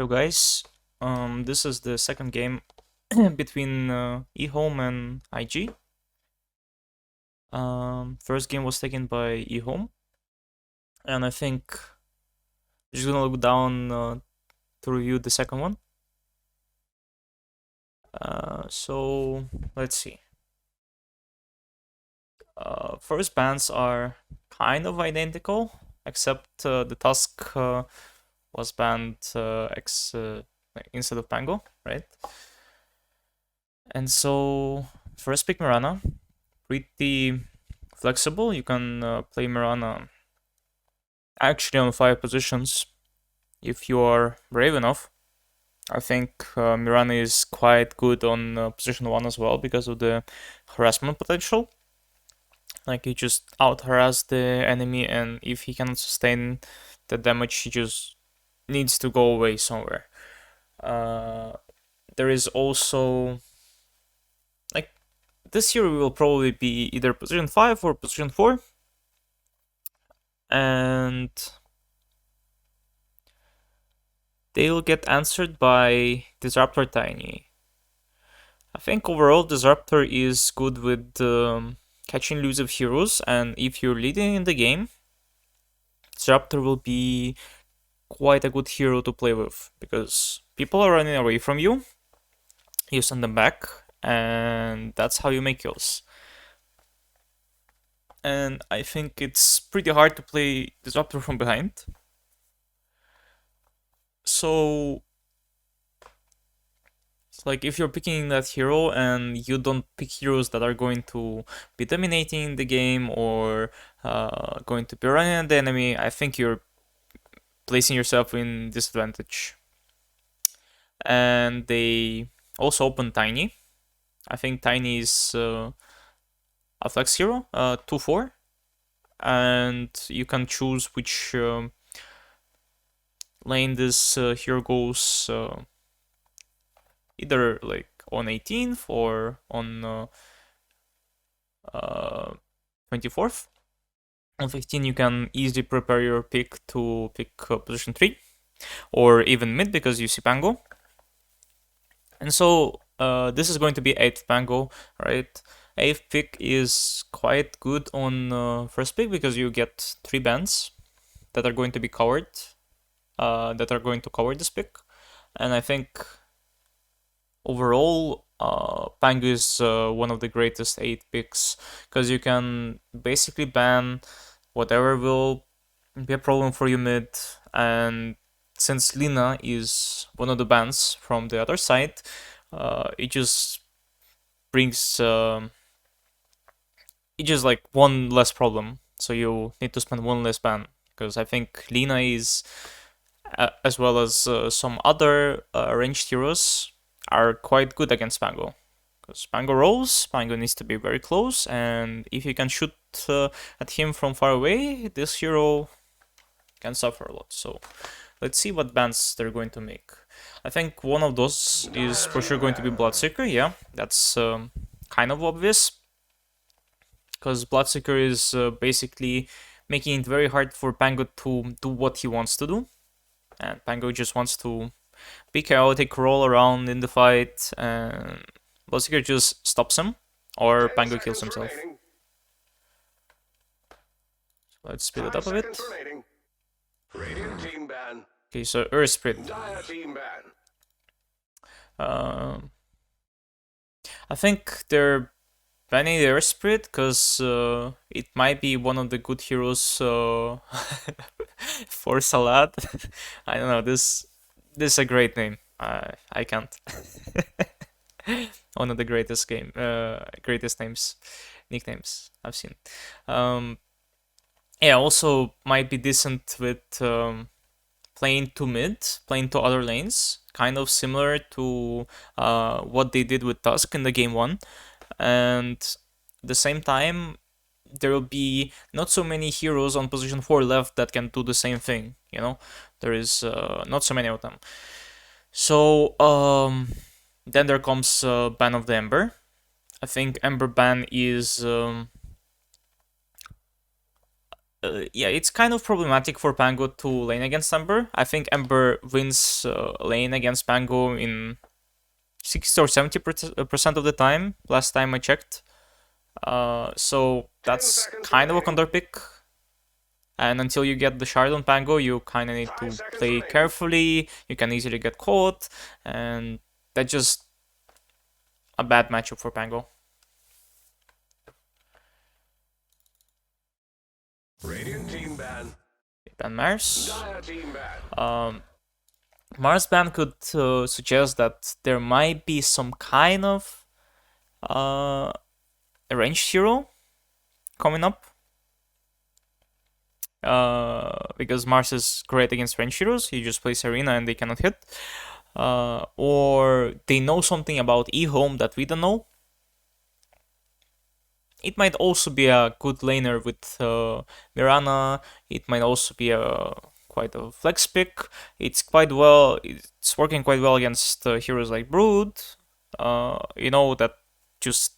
So guys, this is the second game between EHOME and IG. First game was taken by EHOME, and I think I'm just gonna look down to review the second one. So let's see. First bans are kind of identical, except the Tusk was banned instead of Pango, right? And so first pick Mirana, pretty flexible. You can play Mirana actually on 5 positions if you are brave enough. I think Mirana is quite good on position 1 as well because of the harassment potential. Like, you just out harass the enemy, and if he cannot sustain the damage, he just needs to go away somewhere. There is also, like, this hero will probably be either position 5 or position 4. And they will get answered by Disruptor Tiny. I think overall Disruptor is good with catching elusive heroes, and if you're leading in the game, Disruptor will be quite a good hero to play with, because people are running away from you, you send them back, and that's how you make kills. And I think it's pretty hard to play Disruptor from behind. So, like, if you're picking that hero and you don't pick heroes that are going to be dominating the game or going to be running at the enemy, I think you're placing yourself in disadvantage. And they also open Tiny. I think Tiny is a flex hero, 2-4, and you can choose which lane this hero goes, either like on 18th or on 24th. On 15 you can easily prepare your pick to pick position 3 or even mid because you see Pango. And so this is going to be 8th Pango, right? 8th pick is quite good on first pick because you get 3 bans that are going to be covered, that are going to cover this pick. And I think overall, Pango is one of the greatest 8 picks because you can basically ban whatever will be a problem for you mid, and since Lina is one of the bans from the other side, it just brings it just like one less problem. So you need to spend one less ban, because I think Lina is, as well as some other ranged heroes, are quite good against Pango. Because Pango rolls, Pango needs to be very close, and if you can shoot at him from far away, this hero can suffer a lot. So let's see what bans they're going to make. I think one of those is for sure going to be Bloodseeker. Yeah, that's kind of obvious, because Bloodseeker is basically making it very hard for Pango to do what he wants to do, and Pango just wants to be chaotic, roll around in the fight, and Bloodseeker just stops him, or Pango kills himself. So let's speed it up a bit. Okay, so Earth Spirit. I think they're banning the Earth Spirit because it might be one of the good heroes for Salad. I don't know, this is a great name. I can't. One of the greatest names, nicknames I've seen. Yeah, also might be decent with playing to mid, playing to other lanes, kind of similar to what they did with Tusk in the game 1. And at the same time, there will be not so many heroes on position 4 left that can do the same thing, you know? There is not so many of them. So then there comes Ban of the Ember. I think Ember ban is Yeah, it's kind of problematic for Pango to lane against Ember. I think Ember wins lane against Pango in 60 or 70% of the time, last time I checked. So that's kind of a counter pick. And until you get the shard on Pango, you kind of need to play carefully. You can easily get caught, and that's just a bad matchup for Pango. Radiant team ban. Ban Mars. Dire team ban. Mars ban could suggest that there might be some kind of a ranged hero coming up. Because Mars is great against ranged heroes, he just plays arena and they cannot hit. Or they know something about EHOME that we don't know. It might also be a good laner with Mirana. It might also be a quite a flex pick. It's working quite well against heroes like Brood. You know that just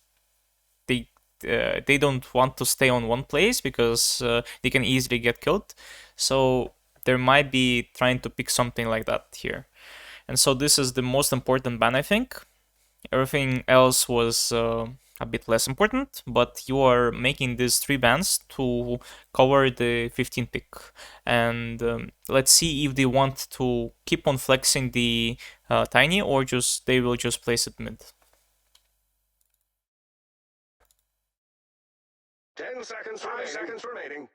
they don't want to stay on one place because they can easily get killed. So there might be trying to pick something like that here. And so this is the most important ban, I think. Everything else was a bit less important, but you are making these 3 bans to cover the 15 pick. And let's see if they want to keep on flexing the Tiny or they will just place it mid. 10 seconds, 5 seconds remaining.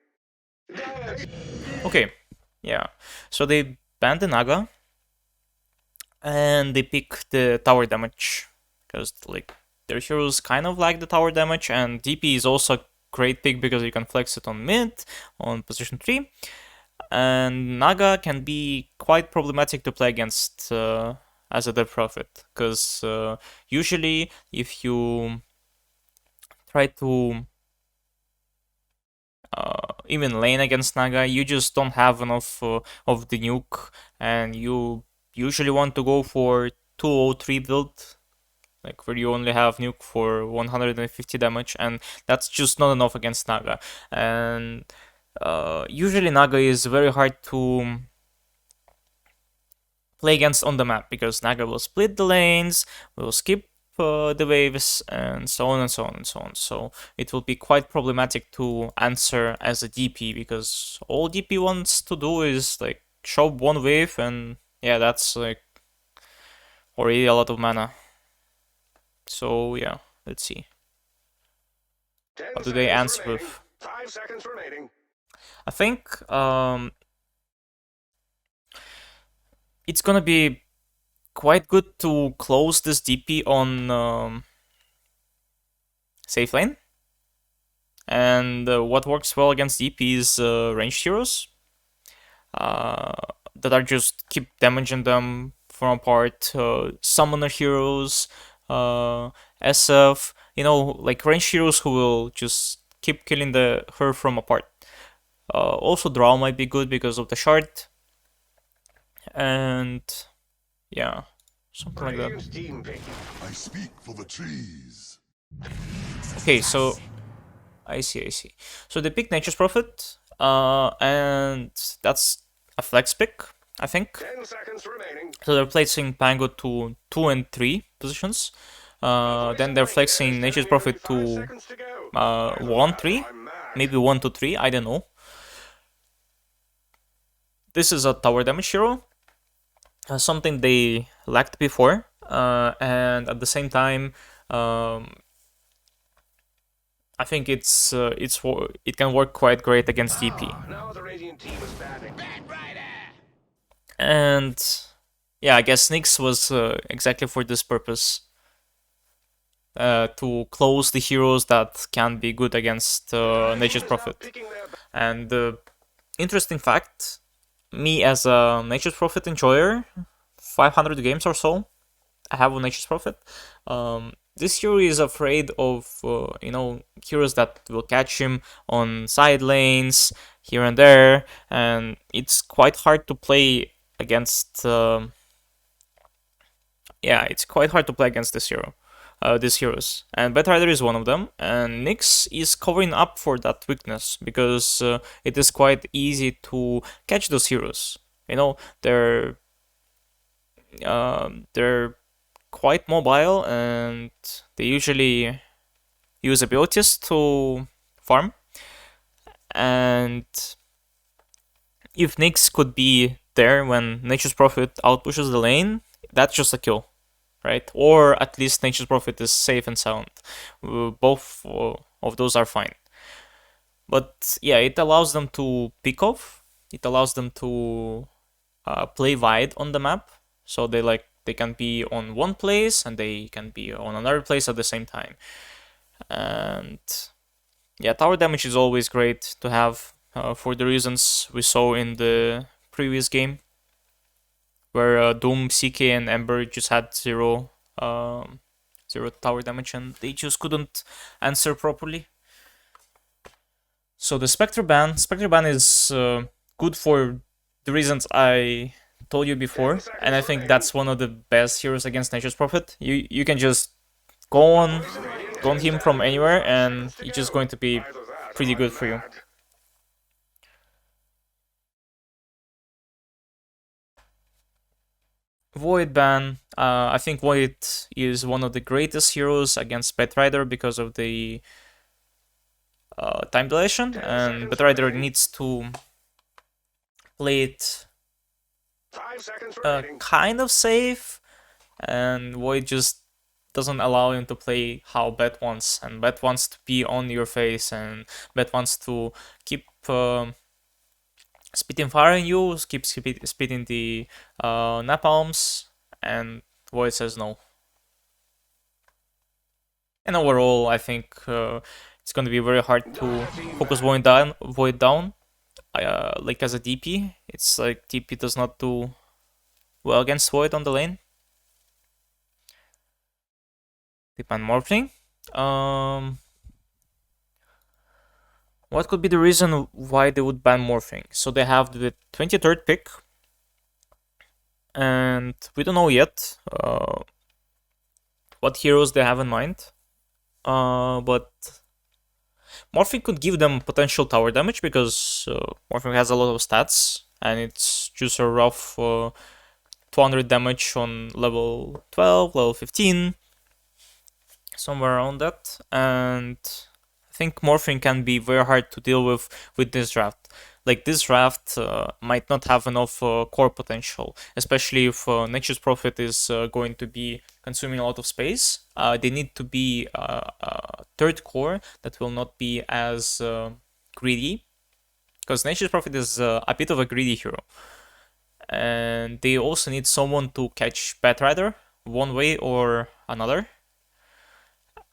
Okay, yeah. So they banned the Naga, and they pick the tower damage because like their heroes kind of like the tower damage, and DP is also a great pick because you can flex it on mid, on position 3, and Naga can be quite problematic to play against as a dead prophet because usually if you try to even lane against Naga, you just don't have enough of the nuke, and you usually want to go for 203 build, like where you only have nuke for 150 damage, and that's just not enough against Naga. And usually Naga is very hard to play against on the map because Naga will split the lanes, will skip the waves, and so on and so on and so on. So it will be quite problematic to answer as a DP because all DP wants to do is like show one wave, and yeah, that's like already a lot of mana. So yeah, let's see. What do they answer with? 5 seconds remaining. I think it's gonna be quite good to close this DP on safe lane. And what works well against DP is ranged heroes that are just keep damaging them from apart. Summoner heroes, SF, like ranged heroes who will just keep killing her from apart. Also, Drow might be good because of the shard. And yeah, something like that. I speak for the trees. Okay, so I see. So they pick Nature's Prophet, and that's a flex pick, I think. 10 seconds remaining. So they're placing Pango to 2 and 3 positions. Then they're flexing Nature's Prophet to 1, 3, maybe 1 to 3, I don't know. This is a tower damage hero, something they lacked before, and at the same time, I think it can work quite great against DP. Now the Radiant team is batting. And yeah, I guess Nyx was exactly for this purpose. To close the heroes that can be good against Nature's Prophet. And interesting fact, me as a Nature's Prophet enjoyer, 500 games or so, I have a Nature's Prophet. This hero is afraid of, heroes that will catch him on side lanes, here and there, and it's quite hard to play against, it's quite hard to play against this hero. these heroes, and Batrider is one of them. And Nyx is covering up for that weakness because it is quite easy to catch those heroes. You know, they're quite mobile and they usually use abilities to farm. And if Nyx could be there when Nature's Prophet outpushes the lane, that's just a kill, right? Or at least Nature's Prophet is safe and sound. Both of those are fine. But yeah, it allows them to pick off. It allows them to play wide on the map. So they can be on one place and they can be on another place at the same time. And yeah, tower damage is always great to have for the reasons we saw in the previous game, where Doom, CK, and Ember just had zero tower damage and they just couldn't answer properly. So the Spectre ban is good for the reasons I told you before, and I think that's one of the best heroes against Nature's Prophet. You can just go on him from anywhere, and it's just going to be pretty good for you. Void ban. I think Void is one of the greatest heroes against Batrider because of the time dilation, and Batrider needs to play it kind of safe, and Void just doesn't allow him to play how Bet wants, and Bet wants to be on your face, and Bet wants to keep spitting fire on you, keep spitting the napalms, and Void says no. And overall, I think it's going to be very hard to focus Void down. Like as a DP, it's like DP does not do well against Void on the lane. They ban Morphling. What could be the reason why they would ban Morphling? So they have the 23rd pick, and we don't know yet what heroes they have in mind. But Morphling could give them potential tower damage because Morphling has a lot of stats, and it's just a rough 200 damage on level 12, level 15, somewhere around that. And I think Morphling can be very hard to deal with this draft. Like, this draft might not have enough core potential, especially if Nature's Prophet is going to be consuming a lot of space. They need to be a third core that will not be as greedy, because Nature's Prophet is a bit of a greedy hero. And they also need someone to catch Batrider one way or another.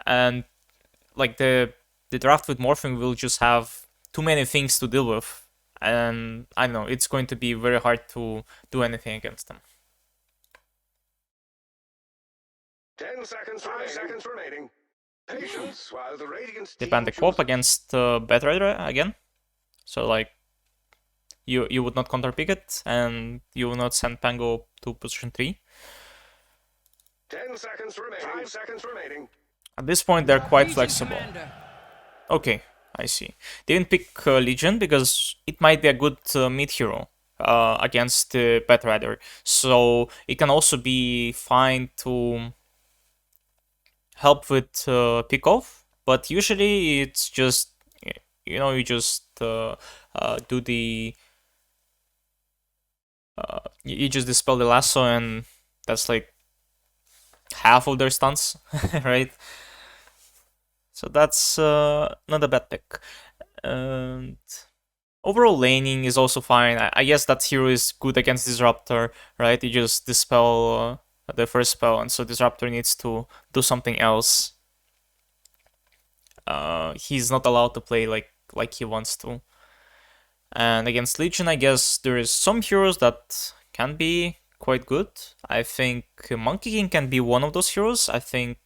And like the draft with Morphling will just have too many things to deal with. And I don't know, it's going to be very hard to do anything against them. 10 seconds, 5 seconds remaining. Patience while the Radiant They ban the co-op against Batrider again. So like, you would not counter pick it, and you will not send Pango to position 3. 10 seconds remaining. 5 seconds remaining. At this point, they're quite flexible. Okay, I see. They didn't pick Legion because it might be a good mid hero against Batrider. So it can also be fine to help with pick off. But usually it's just, you just do the... you just dispel the lasso, and that's like half of their stunts, right? So that's not a bad pick. And overall laning is also fine. I guess that hero is good against Disruptor, right? You just dispel the first spell, and so Disruptor needs to do something else. He's not allowed to play like he wants to. And against Legion, I guess there is some heroes that can be quite good. I think Monkey King can be one of those heroes. I think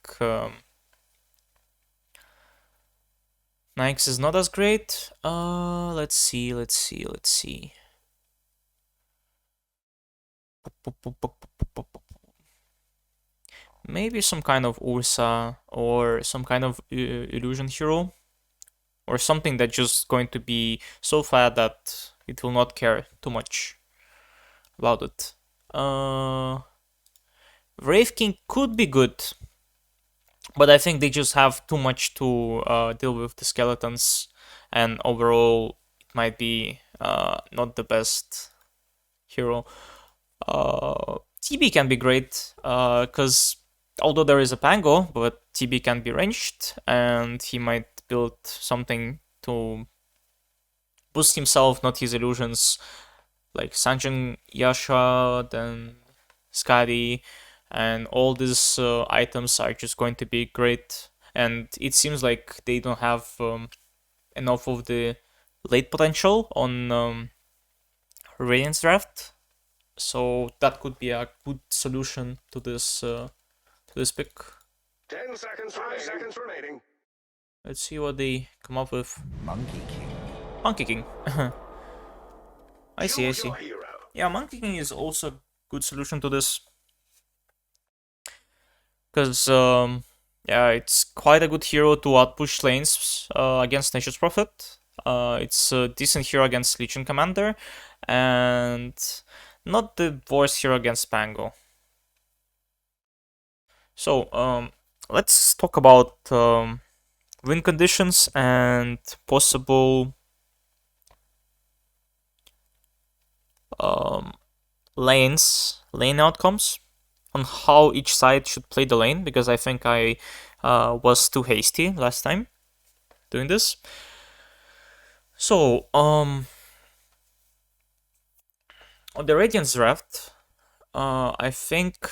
Nyx is not as great. Let's see. Maybe some kind of Ursa or some kind of illusion hero or something that's just going to be so fat that it will not care too much about it. Wraith King could be good, but I think they just have too much to deal with the skeletons, and overall it might be not the best hero. TB can be great because although there is a Pango, but TB can be ranged, and he might build something to boost himself, not his illusions, like Sanjin Yasha, then Skadi, and all these items are just going to be great. And it seems like they don't have enough of the late potential on Radiance draft, so that could be a good solution to this pick. 10 seconds, 5 seconds remaining. Let's see what they come up with. Monkey King. Monkey King. I see. Choose your hero. Yeah, Monkey King is also a good solution to this. Because, yeah, it's quite a good hero to outpush lanes against Nature's Prophet. It's a decent hero against Legion Commander. And not the worst hero against Pango. So, let's talk about win conditions and possible lane outcomes on how each side should play the lane, because I think I was too hasty last time doing this. So, on the Radiance draft, I think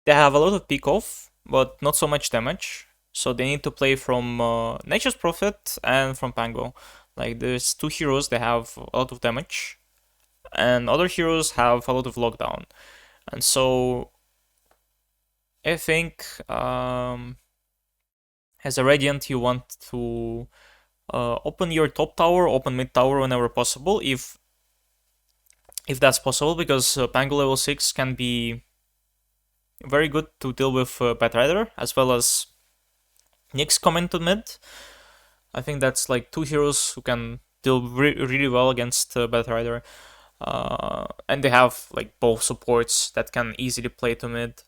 they have a lot of pick off, but not so much damage. So they need to play from Nature's Prophet and from Pango. Like, there's two heroes, they have a lot of damage, and other heroes have a lot of lockdown. And so I think as a Radiant you want to open your top tower, open mid tower whenever possible, if that's possible, because Pango level 6 can be very good to deal with Batrider, as well as Nyx coming to mid. I think that's like two heroes who can deal really well against Batrider. And they have like both supports that can easily play to mid.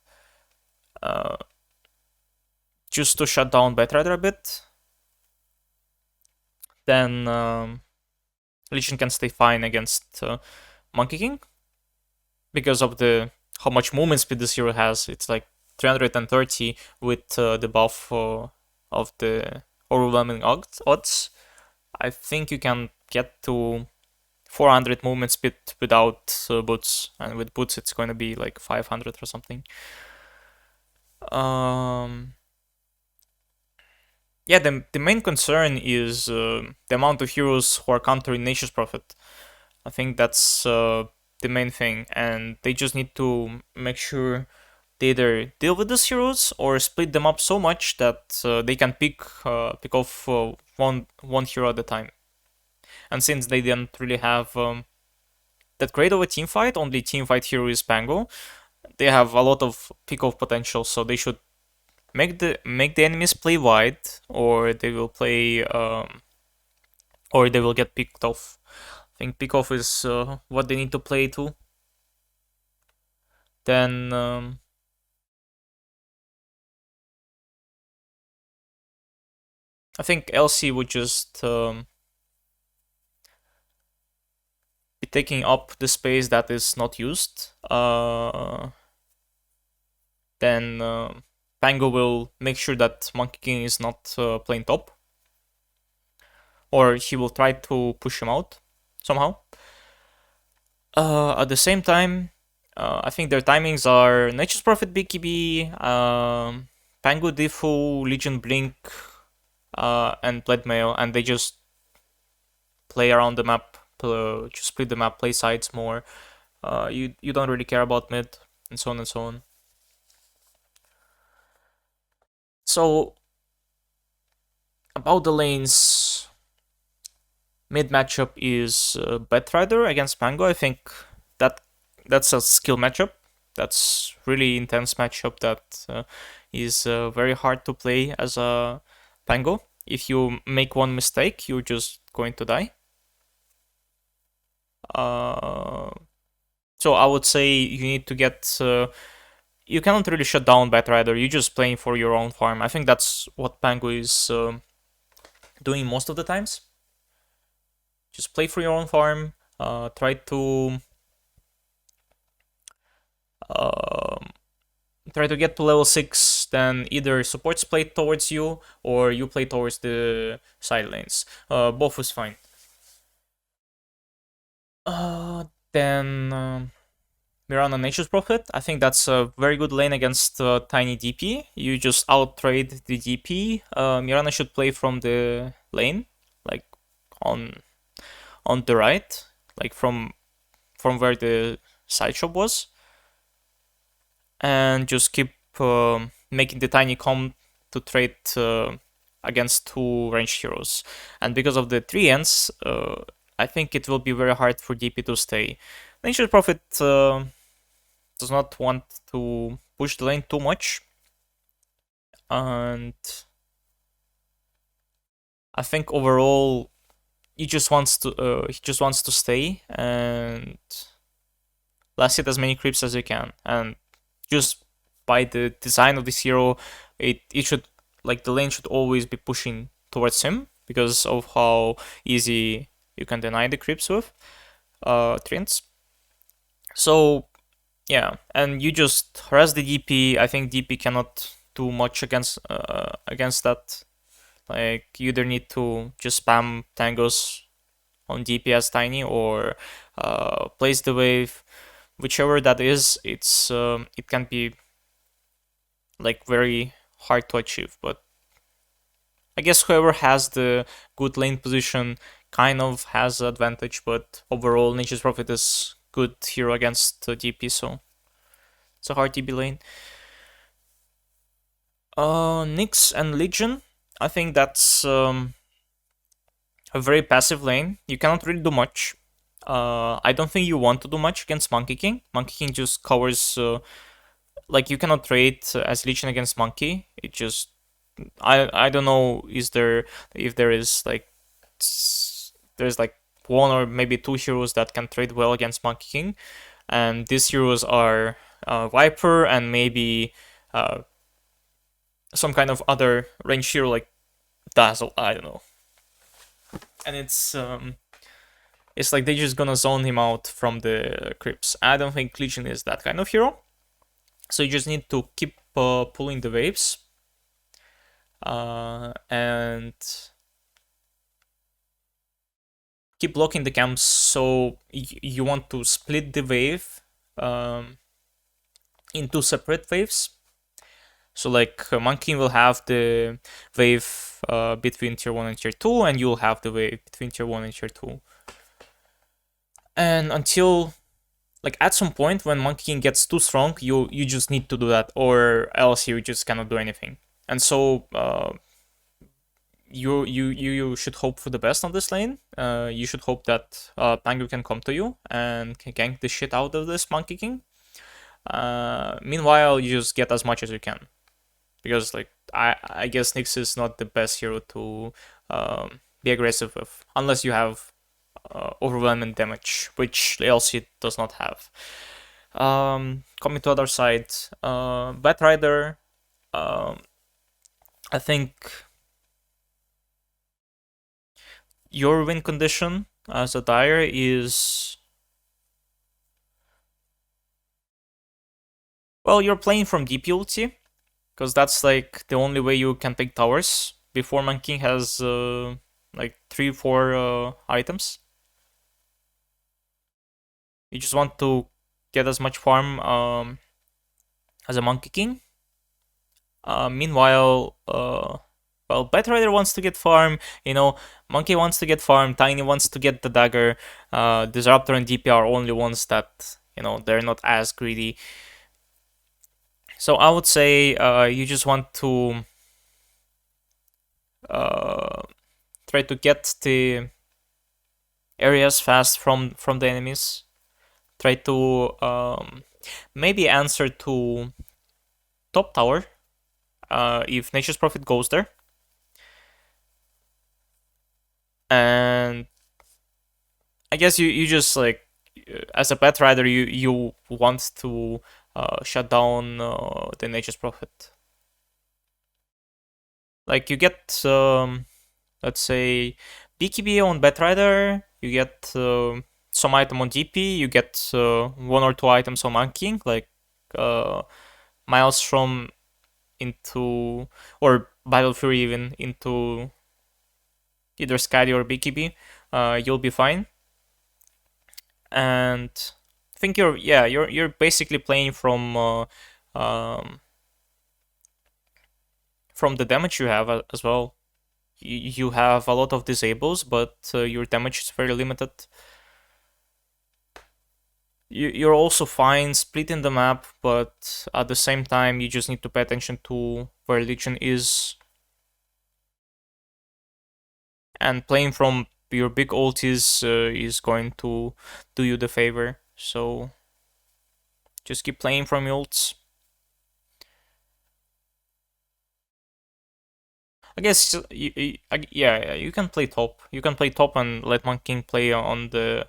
Just to shut down Batrider a bit. Then Legion can stay fine against Monkey King. Because of how much movement speed this hero has. It's like 330 with the buff of the overwhelming odds. I think you can get to 400 movement speed without boots, and with boots it's going to be like 500 or something. Yeah, the main concern is the amount of heroes who are countering Nature's Prophet. I think that's the main thing, and they just need to make sure they either deal with these heroes or split them up so much that they can pick off one hero at a time. And since they didn't really have that great of a team fight, only team fight hero is Pango, they have a lot of pick off potential, so they should make the enemies play wide, or they will play or they will get picked off. I think pick off is what they need to play to. Then I think LC would just be taking up the space that is not used. Then Pango will make sure that Monkey King is not playing top, or he will try to push him out somehow. At the same time, I think their timings are Nature's Prophet BKB, Pango Defu, Legion Blink, and Bled Mail, and they just play around the map, just split the map, play sides more. You don't really care about mid, and so on and so on. So, about the lanes, mid matchup is Batrider against Pango. I think that's a skill matchup. That's really intense matchup that is very hard to play as a Pango. If you make one mistake, you're just going to die. So I would say you need to get. You cannot really shut down Batrider. You're just playing for your own farm. I think that's what Pango is doing most of the times. Just play for your own farm. Try to um, try to get to level 6. Then either supports play towards you or you play towards the side lanes. Both is fine. Then Mirana Nature's Prophet. I think that's a very good lane against Tiny DP. You just out trade the DP. Mirana should play from the lane, like on the right, like from where the side shop was, and just keep making the Tiny come to trade against 2 ranged heroes. And because of the 3 ends, I think it will be very hard for DP to stay. Nature's Prophet does not want to push the lane too much, and I think overall he just wants to stay and last hit as many creeps as you can. And just by the design of this hero, it should, like, the lane should always be pushing towards him because of how easy you can deny the creeps with treants. So yeah, and you just harass the DP. I think DP cannot do much against that. Like, you either need to just spam tangos on DP as Tiny or place the wave, whichever that is. It can be like very hard to achieve, but I guess whoever has the good lane position kind of has advantage. But overall, Nature's Prophet is good hero against DP, so it's a hard DB lane. Nyx and Legion, I think that's a very passive lane. You cannot really do much. I don't think you want to do much against Monkey King. Monkey King just covers. Like, you cannot trade as Legion against Monkey. It just, I don't know. If there is like there's like 1 or maybe 2 heroes that can trade well against Monkey King, and these heroes are Viper and maybe some kind of other range hero like Dazzle. I don't know. And it's like they're just gonna zone him out from the creeps. I don't think Legion is that kind of hero. So you just need to keep pulling the waves. And keep blocking the camps. So you want to split the wave into separate waves. So like Monkey will have the wave between tier 1 and tier 2, and you'll have the wave between tier 1 and tier 2. And until, like, at some point when Monkey King gets too strong, you just need to do that, or else you just cannot do anything. And so you should hope for the best on this lane. You should hope that Pango can come to you and can gank the shit out of this Monkey King. Meanwhile, you just get as much as you can, because like I guess Nyx is not the best hero to be aggressive with, unless you have overwhelming damage, which LC does not have. Coming to other side, Batrider, I think your win condition as a Dire is, well, you're playing from DP ulti, because that's like the only way you can take towers before Monkey King has like 3-4 items. You just want to get as much farm as a Monkey King. Meanwhile, well, Batrider wants to get farm, Monkey wants to get farm, Tiny wants to get the dagger. Disruptor and DP are only ones that, they're not as greedy. So I would say you just want to try to get the areas fast from the enemies. Try to maybe answer to top tower if Nature's Prophet goes there. And I guess you just like as a pet rider you want to shut down the Nature's Prophet. Like you get let's say BKB on Bat Rider, you get some item on DP, you get one or two items on Monkey, like uh, Maelstrom into or Battle Fury even into either Skadi or BKB, you'll be fine. And I think you're basically playing from the damage you have as well. You have a lot of disables, but your damage is very limited. You're also fine splitting the map, but at the same time, you just need to pay attention to where Legion is. And playing from your big ultis is going to do you the favor. So just keep playing from your ults. I guess yeah, you can play top. You can play top and let Monkey King play on the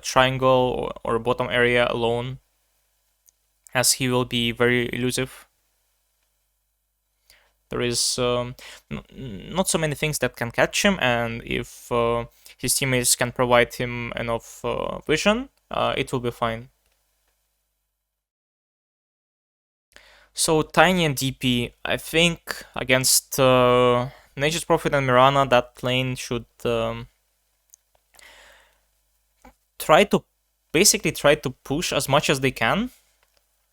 triangle or bottom area alone, as he will be very elusive. There is not so many things that can catch him, and if his teammates can provide him enough vision, it will be fine. So Tiny and DP, I think against Nature's Prophet and Mirana, that lane should basically try to push as much as they can,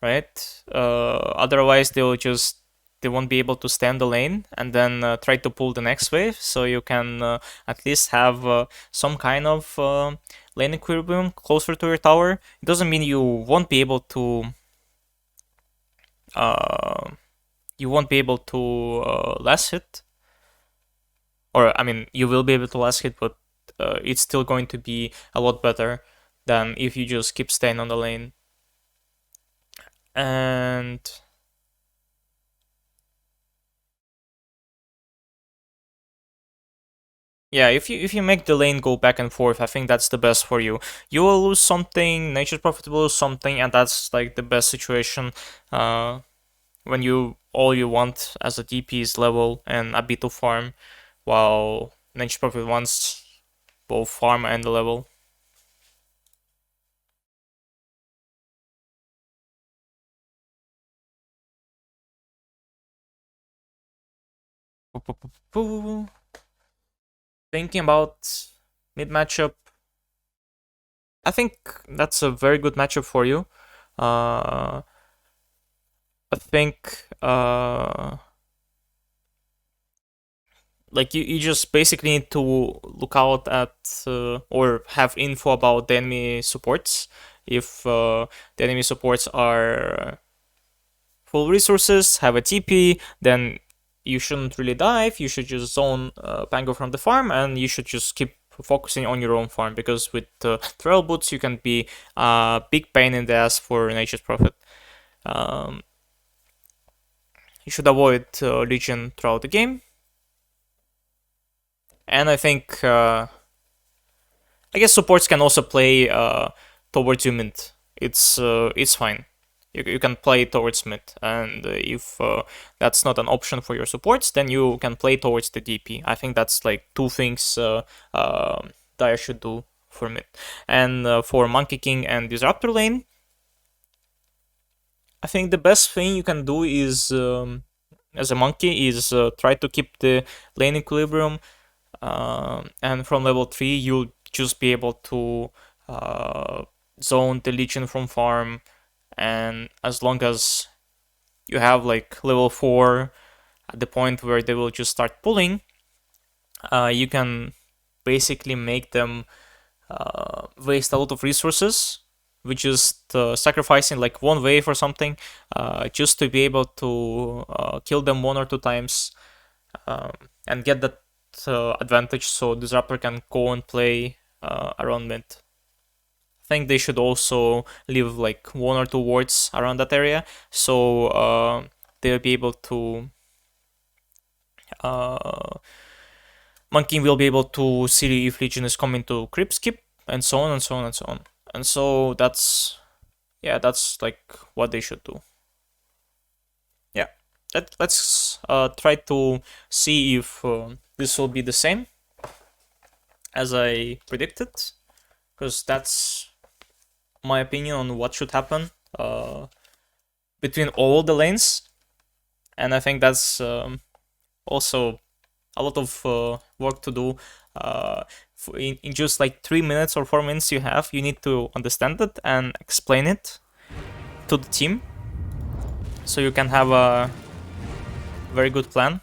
right? Otherwise, they won't be able to stand the lane and then try to pull the next wave. So you can at least have some kind of lane equilibrium closer to your tower. It doesn't mean you won't be able to last hit, or I mean you will be able to last hit, but it's still going to be a lot better than if you just keep staying on the lane. And yeah, if you make the lane go back and forth, I think that's the best for you. You will lose something, Nature's Prophet will lose something, and that's like the best situation when all you want as a DP is level and a bit of farm, while Nature's Prophet wants both farm and the level. Thinking about mid matchup, I think that's a very good matchup for you. I think like you just basically need to look out at or have info about the enemy supports. If the enemy supports are full resources, have a TP, then you shouldn't really dive. You should just zone Pango from the farm, and you should just keep focusing on your own farm, because with trail boots you can be a big pain in the ass for Nature's Prophet. You should avoid Legion throughout the game. And I think I guess supports can also play towards you mid. It's fine. You can play towards mid, and if that's not an option for your supports, then you can play towards the DP. I think that's like two things Dire should do for mid. And for Monkey King and Disruptor lane, I think the best thing you can do is as a monkey is try to keep the lane equilibrium, and from level 3 you'll just be able to zone the Legion from farm, and as long as you have like level 4 at the point where they will just start pulling, you can basically make them waste a lot of resources with just sacrificing like one wave or something, just to be able to kill them one or two times and get that advantage, so Disruptor can go and play around mid. I think they should also leave like 1 or 2 wards around that area, so they'll be able to Monkey will be able to see if Legion is coming to creep skip, and so on and so on and so on. And so that's like what they should do. Yeah, let's try to see if this will be the same as I predicted, because that's my opinion on what should happen between all the lanes, and I think that's also a lot of work to do. In just like 3 minutes or 4 minutes you need to understand it and explain it to the team, so you can have a very good plan.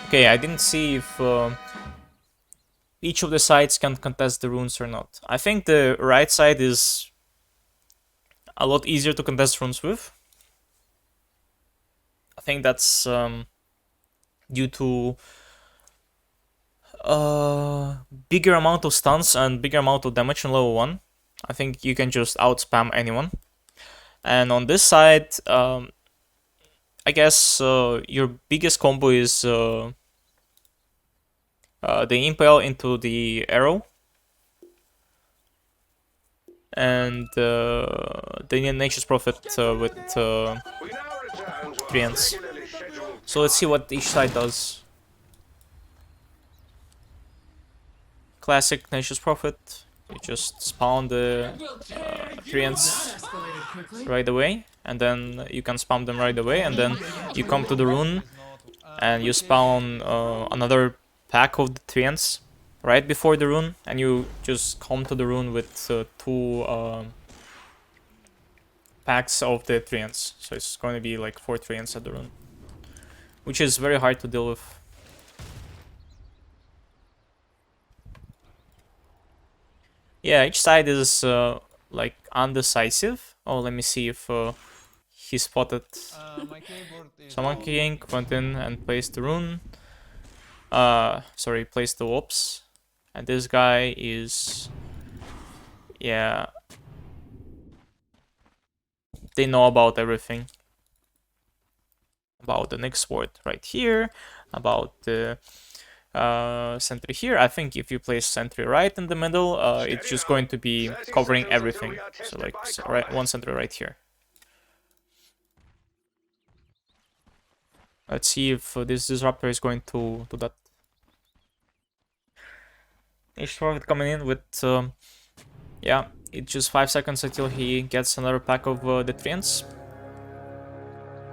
Okay, I didn't see if each of the sides can contest the runes or not. I think the right side is a lot easier to contest runes with. I think that's due to bigger amount of stuns and bigger amount of damage on level 1. I think you can just outspam anyone. And on this side, I guess your biggest combo is the impale into the arrow, and the Nature's Prophet with 3 ends. So let's see what each side does. Classic Nature's Prophet. You just spawn the 3 ends right away, and then you can spam them right away, and then you come to the rune and you spawn another pack of the 3 ends right before the rune, and you just come to the rune with 2 packs of the 3 ends. So it's going to be like 4 3 ends at the rune, which is very hard to deal with. Yeah, each side is like undecisive. Oh, let me see if he spotted. So Monkey King went in and placed the rune. Sorry, placed the whoops. And this guy is, yeah, they know about everything. About the next ward right here, about the sentry here. I think if you place sentry right in the middle, it's just going to be covering everything. So like right, 1 sentry right here. Let's see if this disruptor is going to do that. H12 coming in with yeah, it's just 5 seconds until he gets another pack of the treants.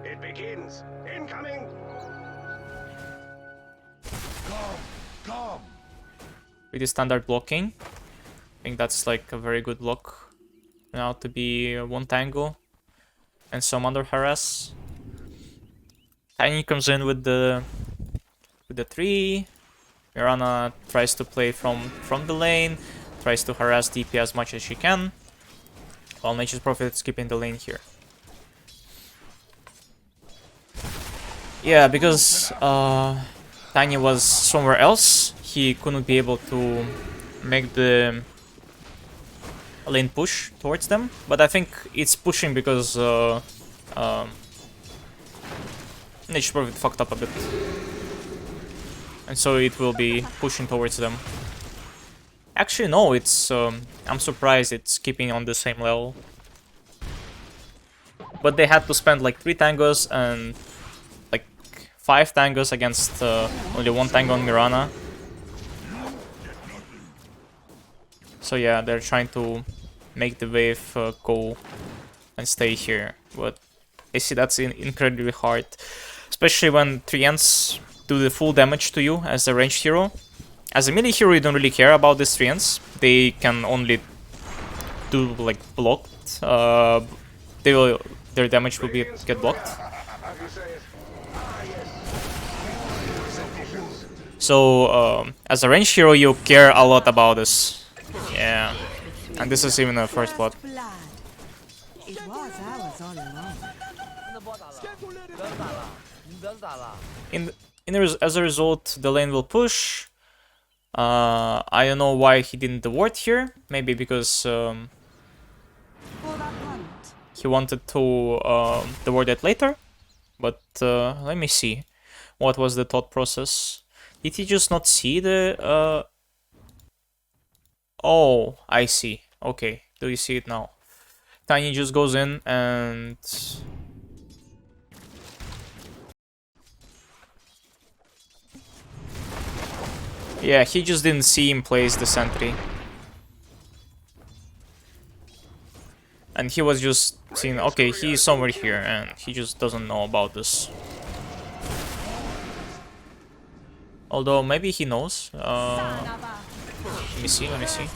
It begins. Incoming. Come. Pretty standard blocking. I think that's like a very good block. Now to be 1 tango and some other harass. Tiny comes in with the 3. Mirana tries to play from the lane, tries to harass DP as much as she can, while Nature's Prophet is keeping the lane here. Yeah, because Tiny was somewhere else, he couldn't be able to make the lane push towards them, but I think it's pushing because Nature's Prophet fucked up a bit. And so it will be pushing towards them. Actually, no, it's I'm surprised it's keeping on the same level. But they had to spend like 3 tangos and like 5 tangos against only 1 tango on Mirana. So yeah, they're trying to make the wave go and stay here. But I see that's incredibly hard. Especially when treants do the full damage to you as a ranged hero. As a melee hero, you don't really care about these treants. They can only do like blocked. Their damage will get blocked. So as a ranged hero, you care a lot about this. Yeah, and this is even a first blood. It was ours all along. As a result, the lane will push. I don't know why he didn't ward here. Maybe because For the hunt. he wanted to ward it later. But let me see. What was the thought process? Did he just not see the... Oh, I see. Okay, do you see it now? Tiny just goes in and... Yeah, he just didn't see him place the sentry. And he was just seeing, okay, he's somewhere here, and he just doesn't know about this. Although, maybe he knows. Let me see, let me see. It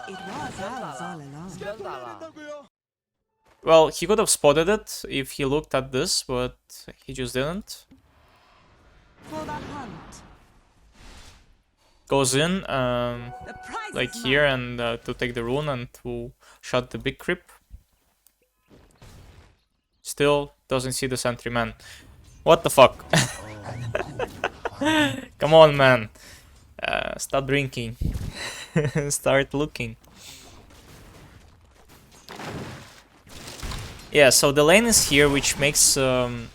was ours all along. Well, he could have spotted it if he looked at this, but he just didn't. For the hunt. Goes in, The prize like is here, mine. and to take the rune and to shut the big creep. Still doesn't see the sentry, man. What the fuck? Come on, man. Stop drinking. Start looking. Yeah, so the lane is here, which makes the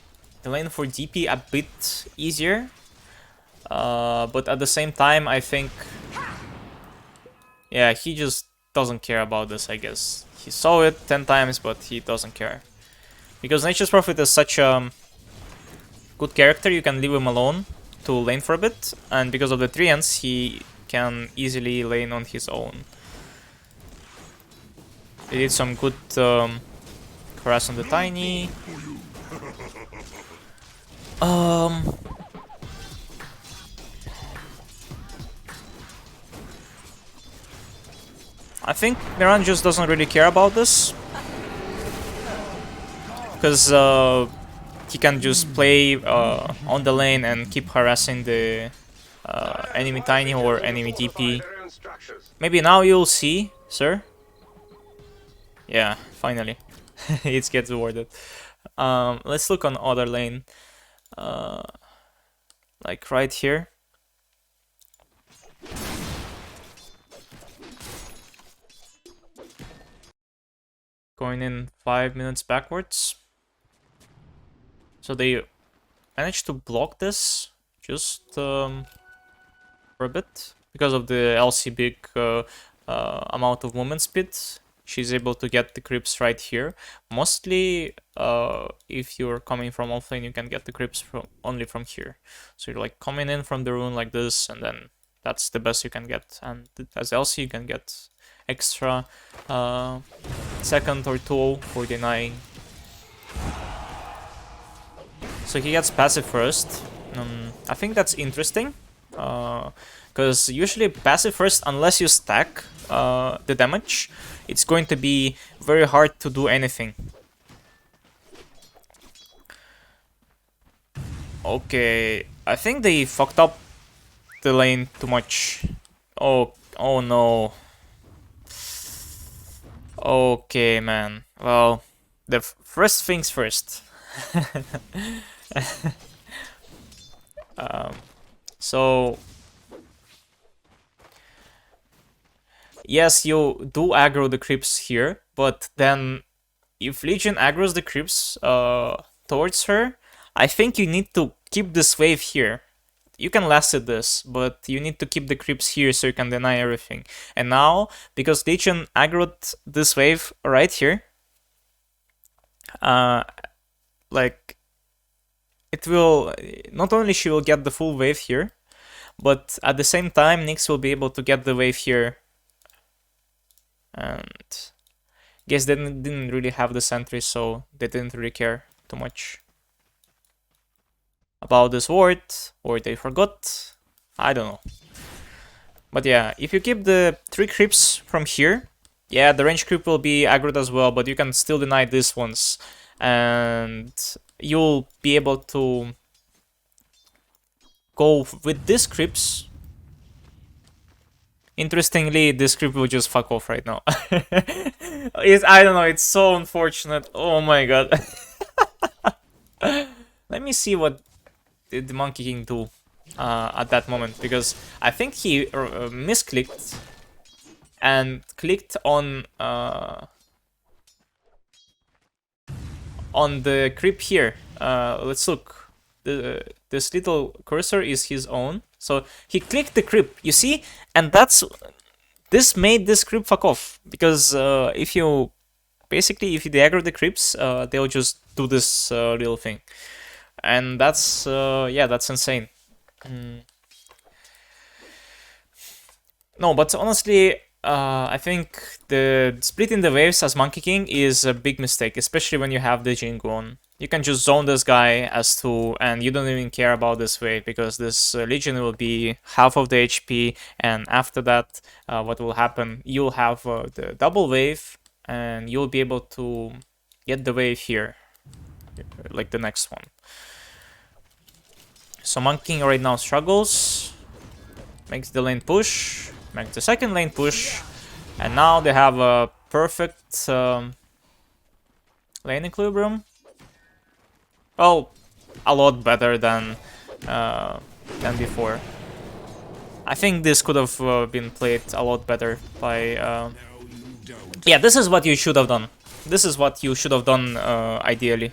lane for DP a bit easier. But at the same time, I think... Yeah, he just doesn't care about this, I guess. He saw it 10 times, but he doesn't care. Because Nature's Prophet is such a good character, you can leave him alone to lane for a bit. And because of the treants, he can easily lane on his own. He did some good harass on the Tiny. I think Miran just doesn't really care about this. Because he can just play on the lane and keep harassing the enemy Tiny or enemy DP. Maybe now you'll see, sir. Yeah, finally. It gets rewarded. Let's look on other lane. Like right here. Going in 5 minutes backwards. So they managed to block this just for a bit. Because of the LC big amount of movement speed, she's able to get the creeps right here. Mostly, if you're coming from offlane, you can get the creeps only from here. So you're like coming in from the rune like this, and then that's the best you can get. And as LC, you can get extra second or two for denying. So he gets passive first. I think that's interesting. Because usually passive first, unless you stack the damage, it's going to be very hard to do anything. Okay, I think they fucked up the lane too much. Oh no. Okay, man. Well, the first things first. So yes, you do aggro the creeps here, but then if Legion aggroes the creeps towards her, I think you need to keep this wave here. You can last it this, but you need to keep the creeps here so you can deny everything. And now, because Legion aggroed this wave right here, like, it will, not only she will get the full wave here, but at the same time, Nyx will be able to get the wave here. And guess they didn't really have the sentry, so they didn't really care too much about this ward, or they forgot. I don't know. But yeah, if you keep the 3 creeps from here, yeah, the range creep will be aggroed as well, but you can still deny these ones. And you'll be able to go with these creeps. Interestingly, this creep will just fuck off right now. I don't know, it's so unfortunate. Oh my god. Let me see what did the Monkey King do. at that moment, because I think he misclicked and clicked on the creep here. Let's look. This little cursor is his own. So he clicked the creep, you see? And this made this creep fuck off. Because if you aggro the creeps, they'll just do this little thing. And that's, yeah, that's insane. No, but honestly, I think the splitting the waves as Monkey King is a big mistake, especially when you have the Jingu on. You can just zone this guy as 2, and you don't even care about this wave, because this Legion will be half of the HP, and after that, what will happen? You'll have the double wave, and you'll be able to get the wave here, like the next one. So Monkey King right now struggles, makes the lane push, makes the second lane push, and now they have a perfect lane equilibrium. Well, a lot better than before. I think this could have been played a lot better by... Yeah, this is what you should have done. This is what you should have done ideally.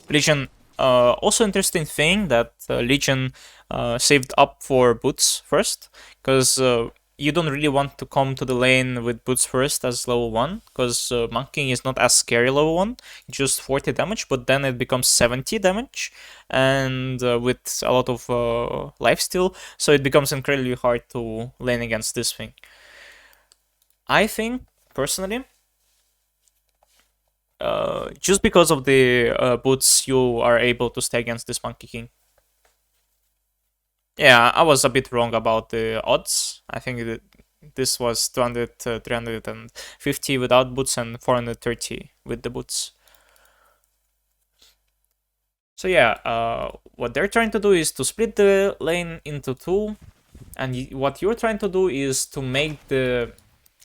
Legion, also interesting thing that Legion saved up for boots first, because you don't really want to come to the lane with boots first as level 1, because Monkey is not as scary level 1, just 40 damage, but then it becomes 70 damage, and with a lot of lifesteal, so it becomes incredibly hard to lane against this thing. I think, personally, just because of the boots, you are able to stay against this Monkey King. Yeah, I was a bit wrong about the odds. I think that this was 200, 350 without boots and 430 with the boots. So yeah, what they're trying to do is to split the lane into 2, and what you're trying to do is to make the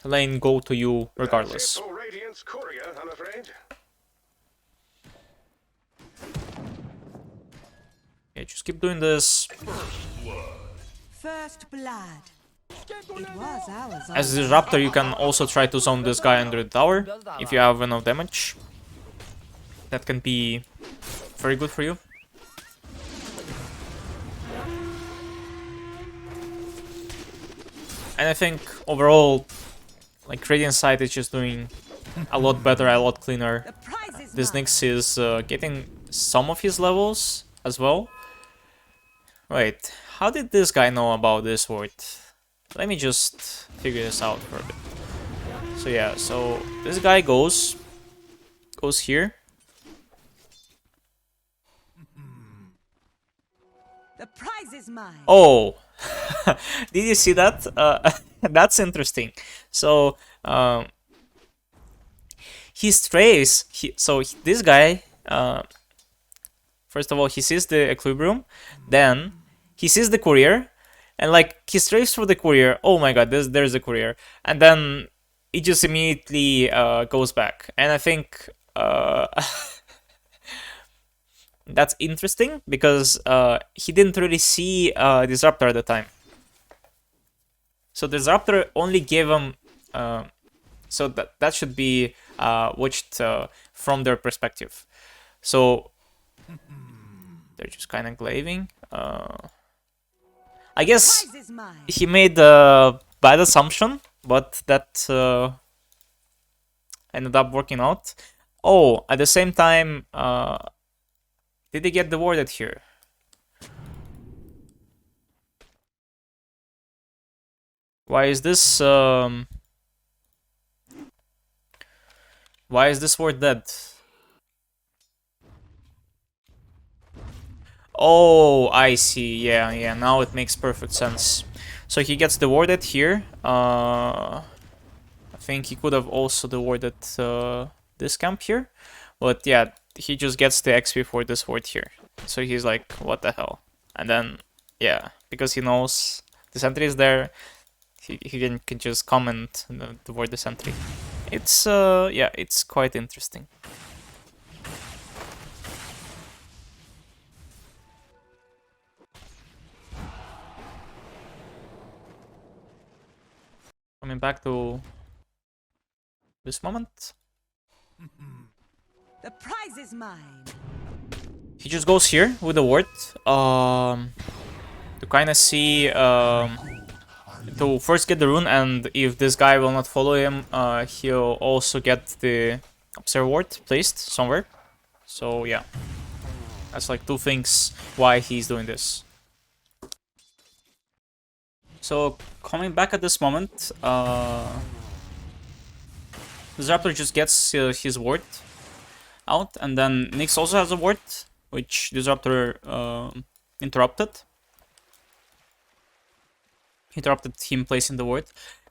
lane go to you regardless. That's it for Radiant's courier, I'm afraid. Yeah, just keep doing this. First blood. It was ours all As a Disruptor, you can also try to zone this guy under the tower if you have enough damage. That can be very good for you. And I think overall, like, Radiant side is just doing a lot better, a lot cleaner. The prize is This mine. Nyx is getting some of his levels as well. Wait, how did this guy know about this ward? Let me just figure this out for a bit. So yeah, so this guy goes here. The prize is mine. Oh, did you see that? That's interesting. So he strays. This guy, first of all, he sees the equilibrium, then he sees the courier, and like he strays for the courier. Oh my god, there's the courier, and then he just immediately goes back. And I think that's interesting because he didn't really see Disruptor at the time. So Disruptor only gave him. So that should be watched from their perspective. So they're just kind of glaving. I guess Prize is mine. he made a bad assumption, but that ended up working out. Oh, at the same time, did they get the warded here? Why is this ward dead? Oh, I see. Yeah, now it makes perfect sense. So he gets the warded here. I think he could have also awarded this camp here. But yeah, he just gets the XP for this ward here. So he's like, what the hell? And then, yeah, because he knows the sentry is there, he can just comment to ward the sentry. It's, yeah, it's quite interesting. coming back to this moment. The prize is mine. He just goes here with the ward. To kind of see to first get the rune, and if this guy will not follow him, he'll also get the observer ward placed somewhere. So yeah, that's like two things why he's doing this. So coming back at this moment, Disruptor just gets his ward out, and then Nyx also has a ward, which Disruptor interrupted him placing the ward.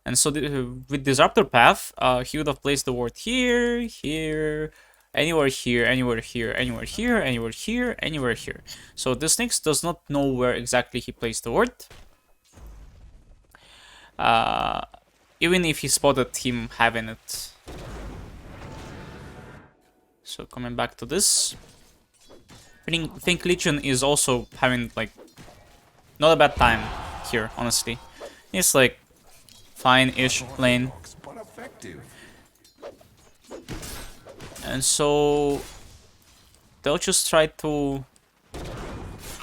And so with Disruptor path, he would have placed the ward here, here, anywhere here, anywhere here, anywhere here, anywhere here, anywhere here. So this Nyx does not know where exactly he placed the ward. Even if he spotted him having it. So coming back to this, I think Legion is also having like not a bad time here, honestly. It's like fine-ish lane. And so they'll just try to,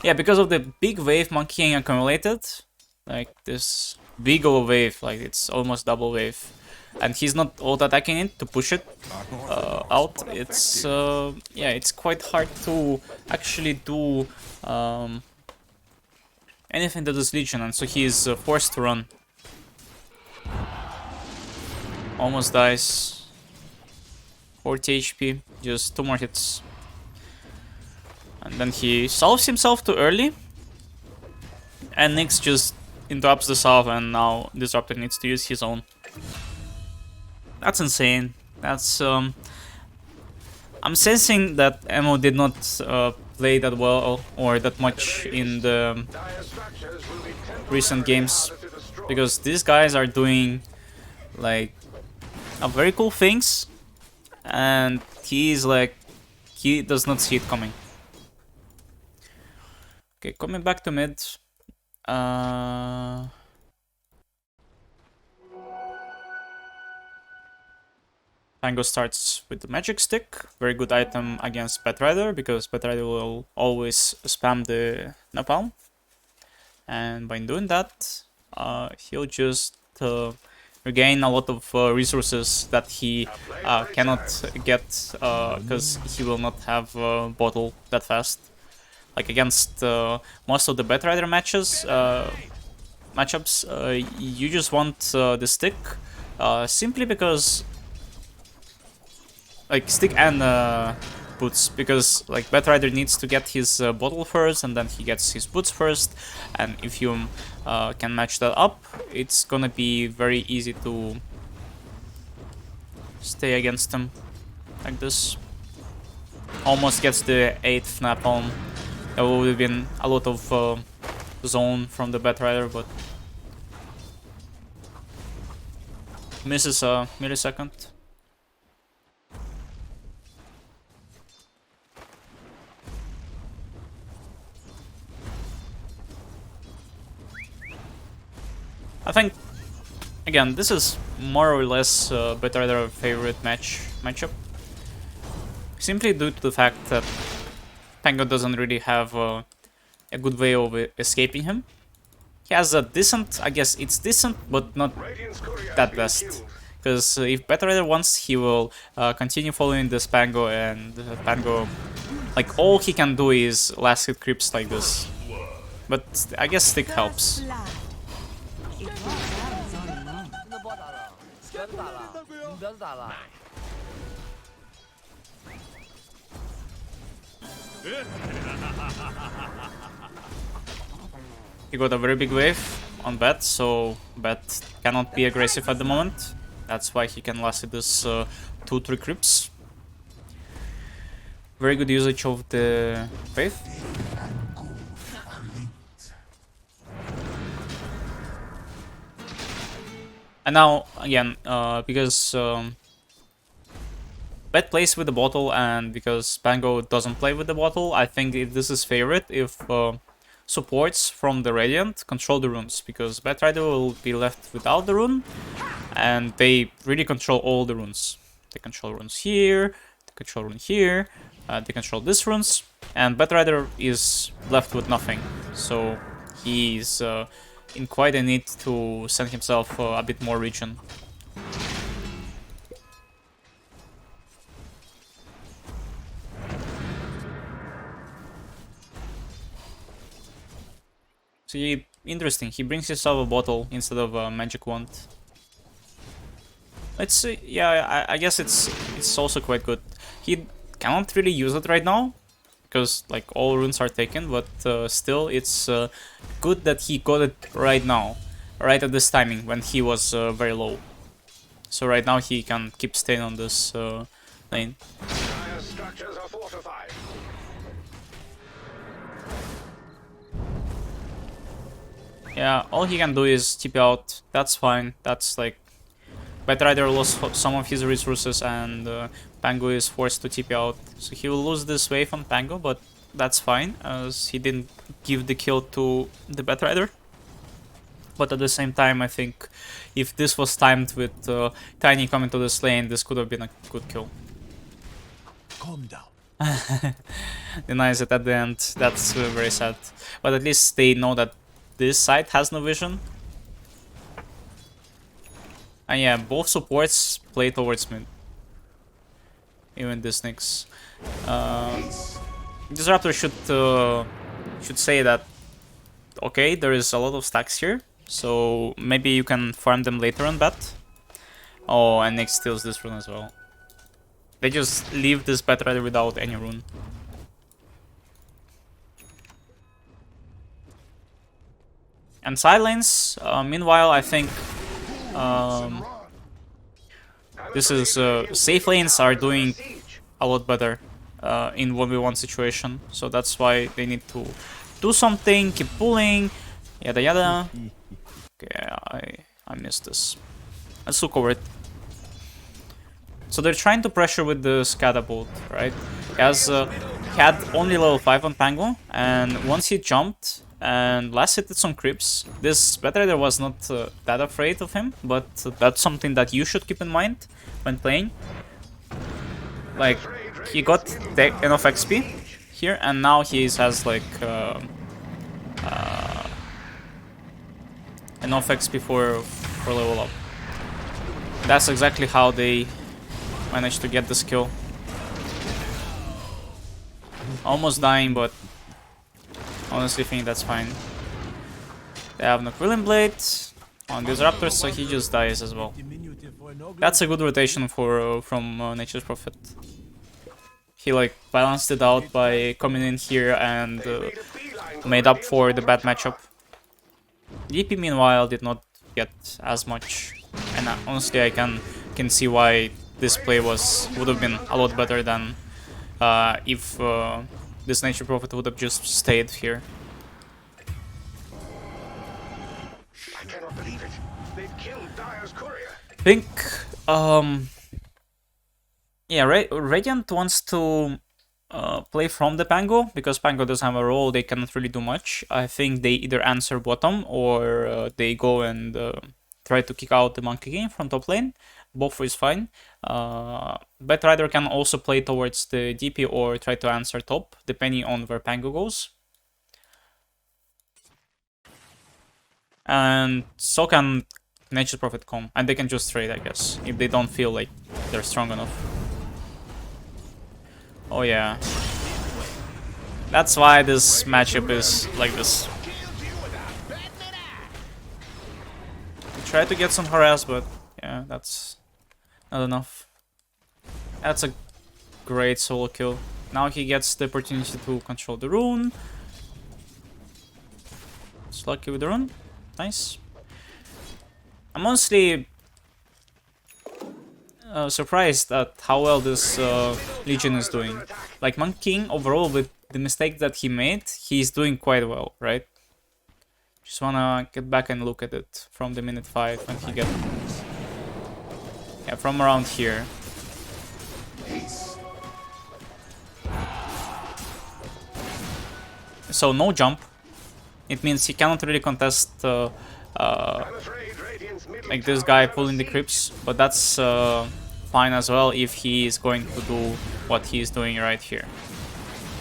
yeah, because of the big wave monkeying accumulated, like this big of a wave, like it's almost double wave, and he's not auto-attacking it to push it out. It's yeah, it's quite hard to actually do anything to this Legion, and so he's forced to run. Almost dies. 40 HP, just 2 more hits. And then he salves himself too early, and Nyx just interrupts the salve, and now Disruptor needs to use his own. That's insane. That's I'm sensing that Emo did not play that well or that much in the recent games, because these guys are doing like very cool things, and he's like, he does not see it coming. Okay, coming back to mid. Tango starts with the magic stick, very good item against Batrider, because Batrider will always spam the napalm, and by doing that, he'll just regain a lot of resources that he cannot get, because he will not have a bottle that fast. Like against most of the Batrider matchups, you just want the stick, simply because, like, stick and boots, because like Batrider needs to get his bottle first, and then he gets his boots first, and if you can match that up, it's gonna be very easy to stay against him like this. Almost gets the 8th napalm. There would have been a lot of zone from the Batrider, but misses a millisecond. I think, again, this is more or less Batrider's favorite matchup, simply due to the fact that Pango doesn't really have a good way of escaping him. He has a decent, I guess it's decent, but not that best. Because if Batrider wants, he will continue following this Pango, and Pango, like, all he can do is last hit creeps like this. But I guess stick helps. It was ours all along. He got a very big wave on Bat, so Bat cannot be aggressive at the moment. That's why he can last this 2-3 creeps. Very good usage of the wave. And now, again, because Bet plays with the bottle, and because Pango doesn't play with the bottle, I think this is favorite if supports from the Radiant control the runes, because Batrider will be left without the rune, and they really control all the runes. They control runes here, they control rune here, they control these runes, and Batrider is left with nothing. So he's in quite a need to send himself a bit more regen. So interesting, he brings himself a bottle instead of a magic wand. It's yeah, I guess it's also quite good. He cannot really use it right now because like all runes are taken, but still it's good that he got it right now, right at this timing when he was very low. So right now he can keep staying on this lane. Dire structures are fortified. Yeah, all he can do is TP out. That's fine. That's like Batrider lost some of his resources and Pango is forced to TP out. So he will lose this wave on Pango, but that's fine as he didn't give the kill to the Batrider. But at the same time, I think if this was timed with Tiny coming to this lane, this could have been a good kill. Calm down. Denies it at the end. That's very sad. But at least they know that this side has no vision. And yeah, both supports play towards mid. Even this Nyx. Disruptor should say that okay, there is a lot of stacks here, so maybe you can farm them later on bat. Oh, and Nyx steals this rune as well. They just leave this Batrider without any rune. And side lanes, meanwhile, I think this is safe lanes are doing a lot better in 1v1 situation, so that's why they need to do something, keep pulling, yada yada. Okay, I missed this. Let's look over it. So they're trying to pressure with the Scatapult, right? He had only level 5 on Pango, and once he jumped and last hit some creeps, this Batrider was not that afraid of him, but that's something that you should keep in mind when playing. Like, he got enough XP here, and now he has like enough XP for level up. That's exactly how they managed to get this kill. Almost dying, but honestly think that's fine. They have no Quilling Blade on Disruptor, so he just dies as well. That's a good rotation from Nature's Prophet. He like balanced it out by coming in here and made up for the bad matchup. DP meanwhile did not get as much, and honestly I can see why this play would have been a lot better than if this Nature Prophet would have just stayed here. I cannot believe it. They've killed Dire's courier. I think yeah, Radiant wants to play from the Pango, because Pango doesn't have a role, they cannot really do much. I think they either answer bottom or they go and try to kick out the Monkey King from top lane. Both is fine. Batrider can also play towards the DP or try to answer top, depending on where Pango goes. And so can Nature's Prophet come, and they can just trade, I guess, if they don't feel like they're strong enough. Oh yeah. That's why this matchup is like this. We try to get some harass, but yeah, that's not enough. That's a great solo kill. Now he gets the opportunity to control the rune. It's lucky with the rune. Nice. I'm honestly surprised at how well this Legion is doing. Like Monkey King overall, with the mistake that he made, he's doing quite well, right? Just wanna get back and look at it from the minute 5 when he get... Yeah, from around here. So no jump. It means he cannot really contest I'm afraid Radiant's middle like this tower guy is under pulling the siege. creeps, but that's fine as well if he is going to do what he's doing right here.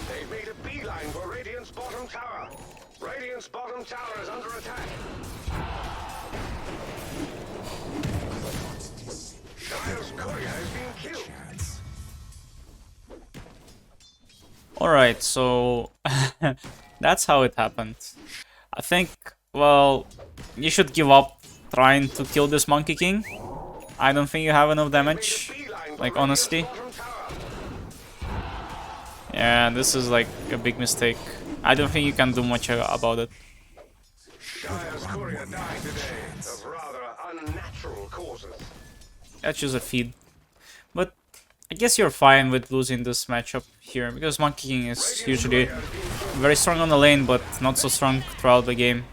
They've made a beeline for Radiant's bottom tower. Radiant's bottom tower is under attack. Dire's courier is being killed. Alright, so that's how it happened. I think, well, you should give up trying to kill this Monkey King. I don't think you have enough damage, like honestly. Yeah, this is like a big mistake. I don't think you can do much about it. Dire's courier died today of rather unnatural causes. That's just a feed. But I guess you're fine with losing this matchup here, because Monkey King is usually very strong on the lane, but not so strong throughout the game.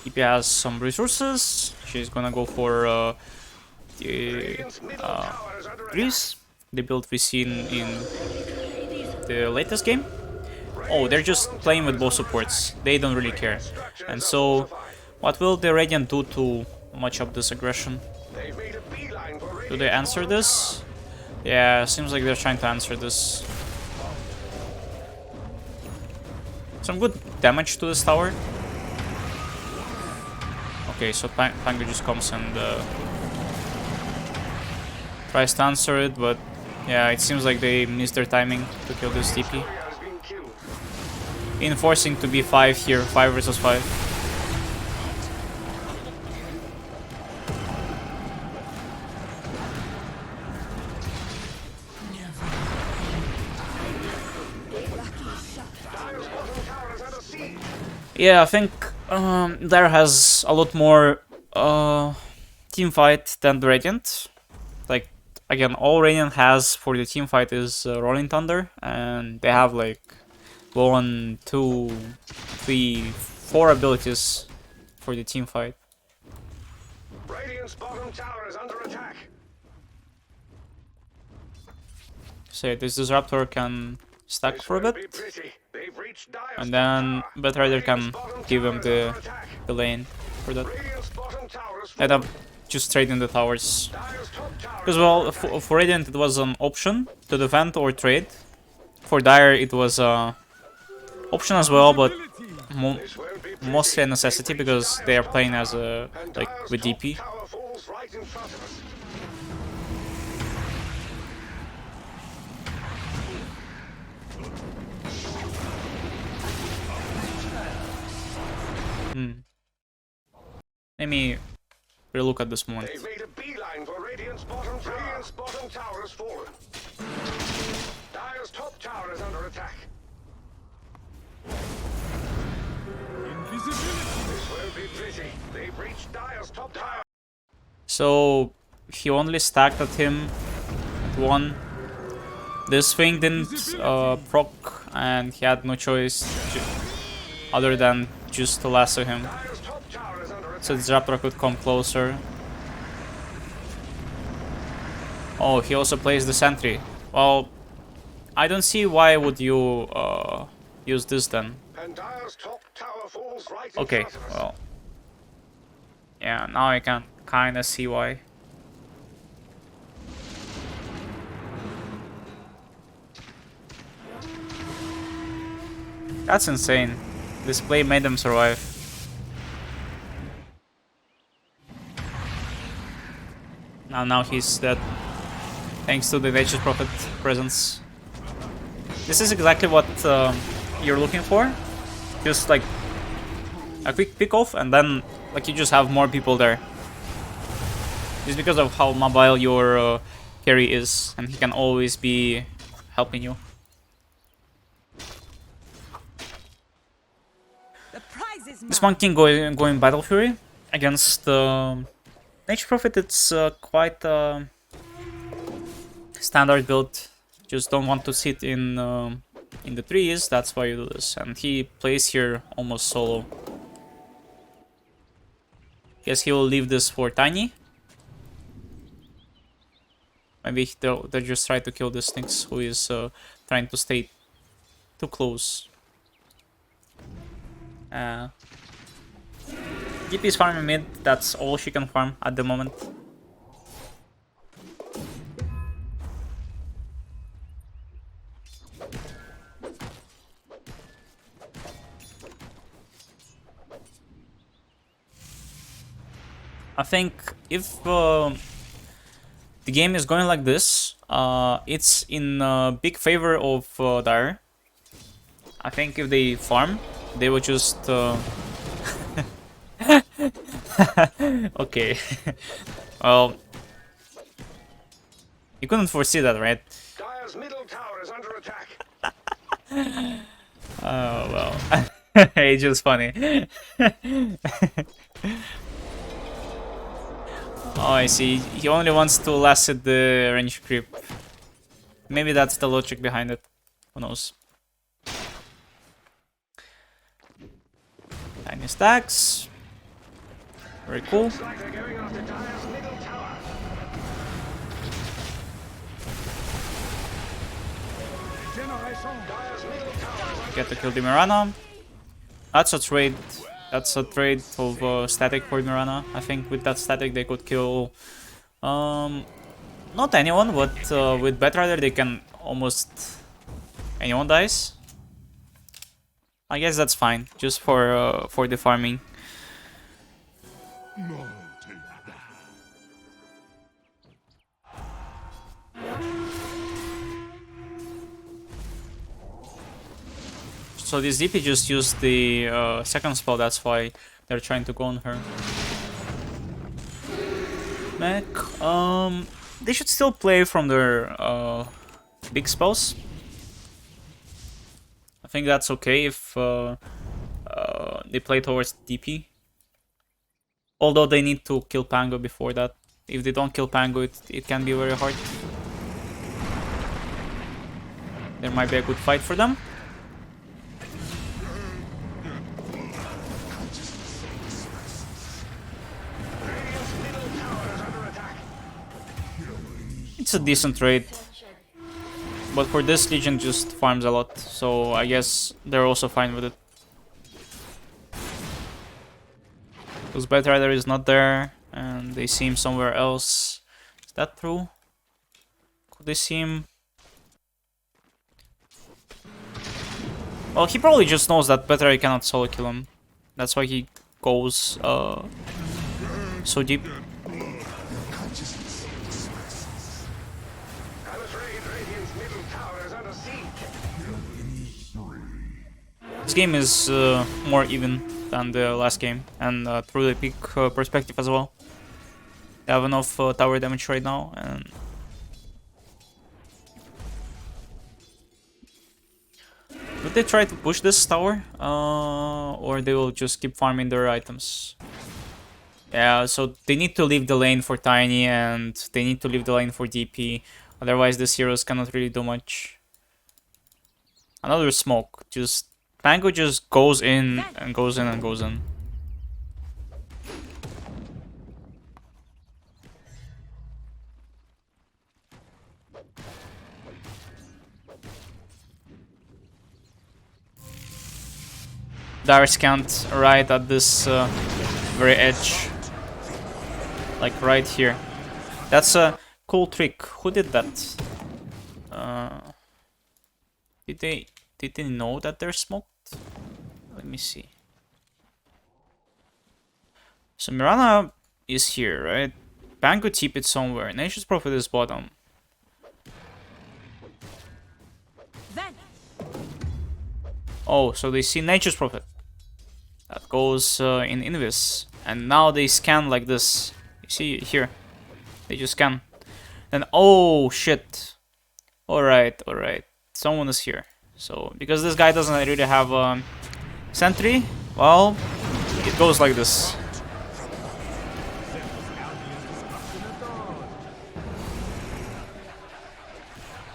TP has some resources. She's gonna go for the Grease, the build we seen in the latest game. Oh, they're just playing with both supports. They don't really care. And so, what will the Radiant do to match up this aggression? They've made a beeline for Do they answer this? Yeah, seems like they're trying to answer this. Some good damage to this tower. Okay, so Pango just comes and tries to answer it, but yeah, it seems like they missed their timing to kill this TP. has been killed. Enforcing to be 5 here, 5 versus 5. Dire's bottom tower is under siege. Yeah, I think Dire has a lot more team fight than the Radiant. Like, again, all Radiant has for the team fight is Rolling Thunder, and they have like 1, 2, 3, 4 abilities for the team fight. Radiant's bottom tower is under attack. So this Disruptor can stack for a Won't bit, be pretty. They've reached Dire's and top then tower. Batrider can Radiant's bottom give him tower is the under attack. lane for that. Radiant's bottom tower is End up just trading the towers. Dire's top tower Because, is well, under attack. for Radiant it was an option to defend or trade. For Dire it was a option as well, but This won't be pretty. mostly a necessity because they are playing as a And like Dire's with top DP. tower falls right in front of us. Let me relook at this moment. They've made a beeline for Radiant's bottom tower. Radiant's bottom tower has fallen. Dire's top tower is under attack. This won't be pretty. They've reached Dire's top tower. So he only stacked at him at 1. This thing didn't proc, and he had no choice other than just to lasso him. Dire's top tower is under attack. So Disruptor could come closer. Oh, he also plays the sentry. Well, I don't see why would you use this then. And Dire's top tower falls right in Okay, front of us. well. Yeah, now I can kinda see why. That's insane. This play made them survive. Now he's dead. Thanks to the Nature's Prophet presence. This is exactly what you're looking for. Just like a quick pick off, and then like you just have more people there. Just because of how mobile your carry is, and he can always be helping you. The prize is This mine. Monkey King going Battle Fury against Nature Prophet. It's quite standard build. Just don't want to sit in the trees. That's why you do this. And he plays here almost solo. Guess he will leave this for Tiny. Maybe they'll just try to kill this Nyx who is trying to stay too close. DP is farming mid, that's all she can farm at the moment. I think if the game is going like this, it's in big favor of Dire. I think if they farm, they will just... Okay. Well... You couldn't foresee that, right? Dire's middle tower is under attack. Oh, well. It's just funny. Oh, I see. He only wants to last at the range creep. Maybe that's the logic behind it. Who knows? Tiny stacks. Very cool. Looks like they're going after Dire's middle tower. Dire's middle tower is under Get to kill the Mirana. That's a trade. That's a trade of static for Mirana. I think with that static they could kill not anyone, but with Batrider they can almost anyone dies. I guess that's fine, just for the farming. So this DP just used the second spell, that's why they're trying to go on her. Mech, they should still play from their big spells. I think that's okay if they play towards DP. Although they need to kill Pango before that. If they don't kill Pango, it can be very hard. There might be a good fight for them. It's a decent trade, but for this Legion just farms a lot, so I guess they're also fine with it. Because Batrider is not there, and they see him somewhere else. Is that true? Could they see him? Well, he probably just knows that Batrider cannot solo kill him. That's why he goes so deep. This game is more even than the last game, and through the peak perspective as well. They have enough tower damage right now, and would they try to push this tower, or they will just keep farming their items? Yeah, so they need to leave the lane for Tiny, and they need to leave the lane for DP. Otherwise, these heroes cannot really do much. Another smoke, just Pango just goes in and goes in and goes in. Dire can't right at this very edge. Like right here. That's a cool trick. Who did that? Did they know that they're smoked? Let me see. So Mirana is here, right? Pango TP it somewhere. Nature's Prophet is bottom. Oh, so they see Nature's Prophet. That goes in Invis. And now they scan like this. You see here. They just scan. Then, oh shit. Alright, alright. Someone is here. So, because this guy doesn't really have sentry, well, it goes like this.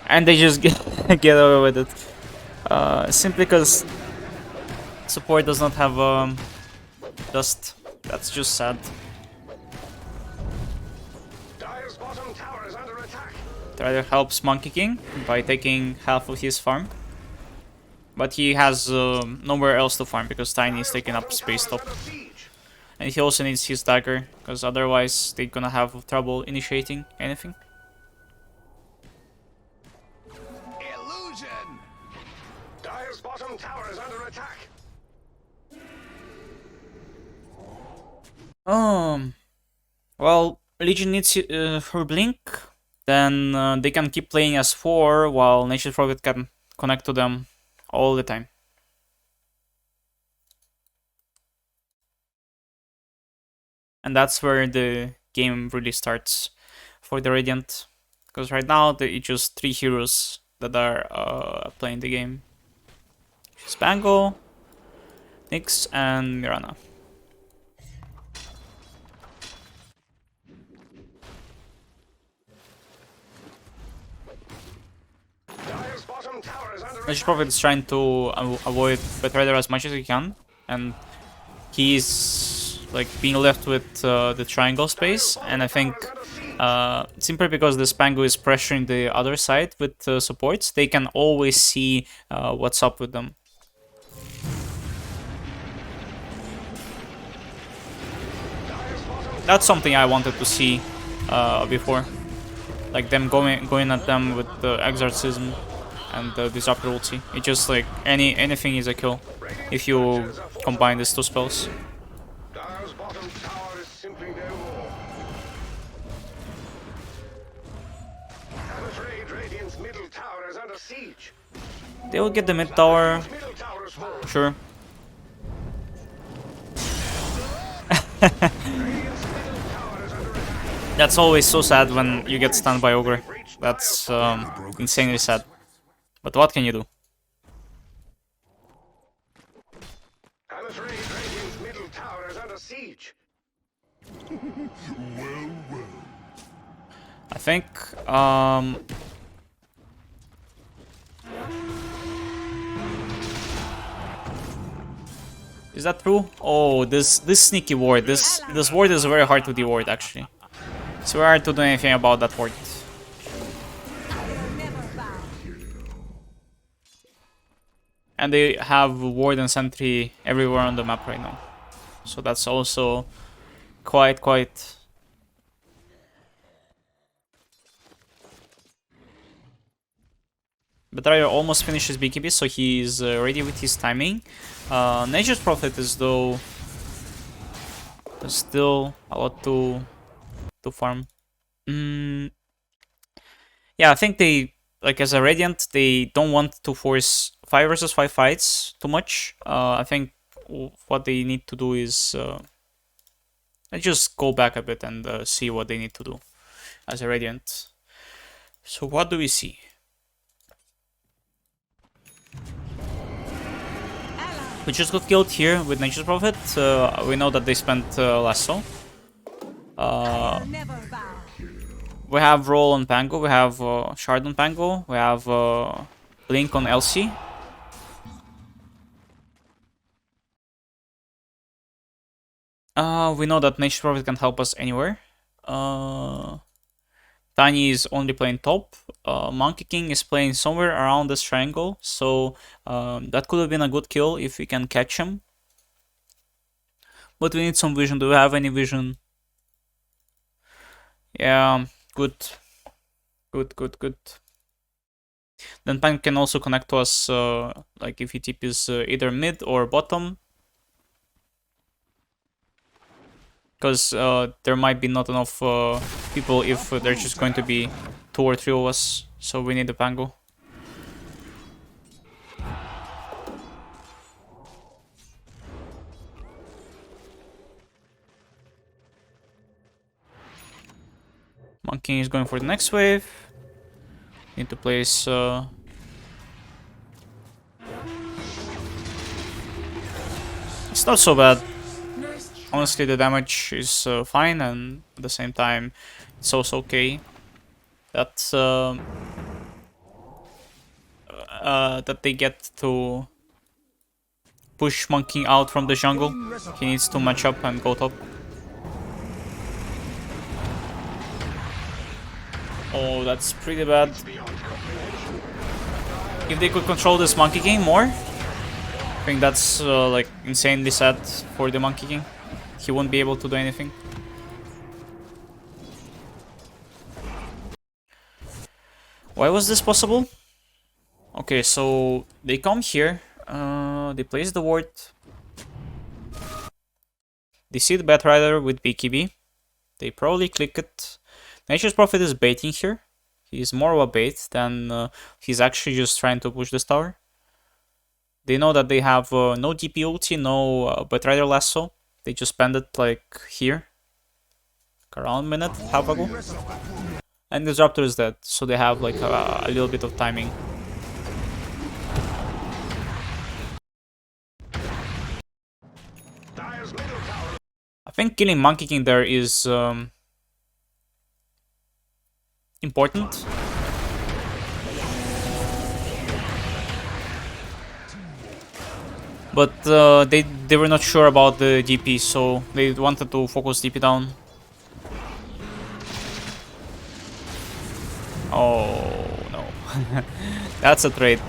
And they just get away with it. Simply because support does not have dust. That's just sad. Dire's bottom tower is under attack. Trader helps Monkey King by taking half of his farm. But he has nowhere else to farm because Tiny is taking up space top. And he also needs his dagger, because otherwise they're gonna have trouble initiating anything. Illusion! Dire's bottom tower is under attack. Well, Legion needs her blink, then they can keep playing as 4 while Nature's Prophet can connect to them all the time. And that's where the game really starts for the Radiant. Because right now, it's just 3 heroes that are playing the game. Spangle, Nyx, and Mirana. Dire's bottom tower is under Nature's attack. Prophet is trying to avoid Betrayer as much as he can. And he's like being left with the triangle space, and I think simply because the Spango is pressuring the other side with supports, they can always see what's up with them. That's something I wanted to see before, like them going at them with the Exorcism and the Disruptor ulti. It's just like anything is a kill if you combine these 2 spells. Dire's bottom tower is simply no more. I'm afraid Radiant's middle tower is under siege. They will get the mid tower, Middle tower is falling. sure. That's always so sad when you get stunned by Ogre. That's insanely sad. But what can you do? I'm afraid Radiant's middle tower is under siege. I think is that true? Oh, this sneaky ward. This ward is very hard to deward actually. It's very hard to do anything about that ward. And they have ward and sentry everywhere on the map right now. So that's also quite Betrayer almost finishes BKB, so he's ready with his timing. Nature's Prophet is though still a lot to farm. Yeah, I think they, like as a Radiant, they don't want to force 5 versus 5 fights too much. I think what they need to do is just go back a bit and see what they need to do as a Radiant. So what do we see? We just got killed here with Nature's Prophet. We know that they spent Lasso. We have Roll on Pango, we have Shard on Pango, we have Blink on Elsie. We know that Nature's Prophet can help us anywhere. Tiny is only playing top. Monkey King is playing somewhere around this triangle, so that could have been a good kill if we can catch him. But we need some vision. Do we have any vision? Yeah, good. Then Pan can also connect to us, like if he TPs either mid or bottom. Because there might be not enough people if there's just going to be 2 or 3 of us. So we need the Pango. Monkey is going for the next wave. Need to place it's not so bad. Honestly, the damage is fine, and at the same time, it's also okay. That's that they get to push Monkey out from the jungle. He needs to match up and go top. Oh, that's pretty bad. If they could control this Monkey King more, I think that's like insanely sad for the Monkey King. He won't be able to do anything. Why was this possible? Okay, so they come here, they place the ward. They see the Batrider with BKB. They probably click it. Nature's Prophet is baiting here. He's more of a bait than he's actually just trying to push this tower. They know that they have no DP ulti, no Batrider lasso. They just spend it like here. Like around a minute, half ago. And the Disruptor is dead, so they have like a little bit of timing. I think killing Monkey King there is important. But they were not sure about the DP, so they wanted to focus DP down. Oh no. That's a trade.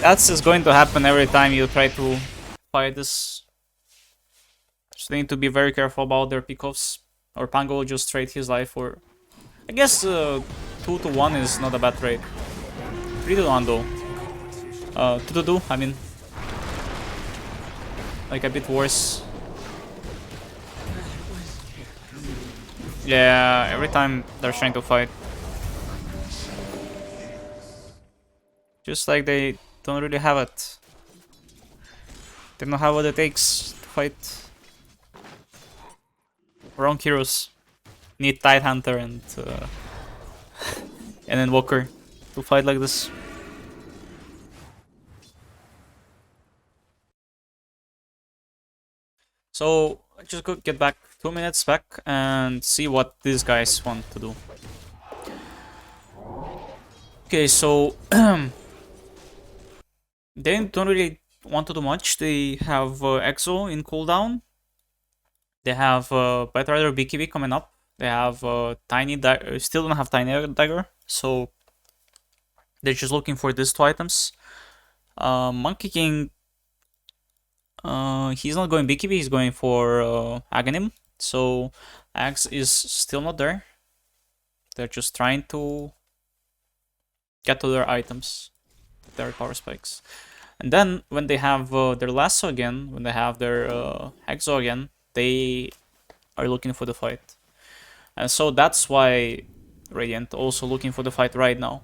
That's just going to happen every time you try to fight this. So they need to be very careful about their pickoffs. Or Pango will just trade his life for... I guess 2 to 1 is not a bad trade. 3 to 1 though. 2 to 2, I mean. Like a bit worse. Yeah, every time they're trying to fight. Just like they don't really have it. They don't have what it takes to fight. Wrong heroes. Need Tidehunter and then Walker to fight like this. So I just go get back 2 minutes back and see what these guys want to do. Okay, so they don't really want to do much. They have Exo in cooldown. They have Batrider BKB coming up. They have Tiny Dagger. Still don't have Tiny Dagger, so they're just looking for these 2 items. Monkey King, he's not going BKB, he's going for Aghanim. So Axe is still not there. They're just trying to get to their items, their power spikes. And then when they have their lasso again, when they have their Exo again, they are looking for the fight. And so that's why Radiant also looking for the fight right now.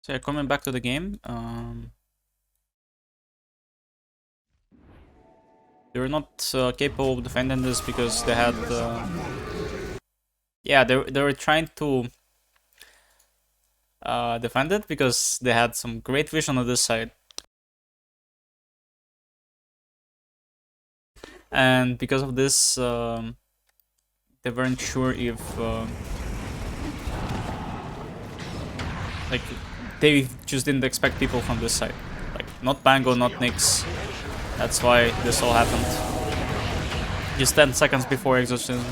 So yeah, coming back to the game. They were not capable of defending this because they had... yeah, they were trying to defend it because they had some great vision on this side. And because of this, they weren't sure if... like, they just didn't expect people from this side. Like, not Bango, not Nyx. That's why this all happened. Just 10 seconds before exorcism.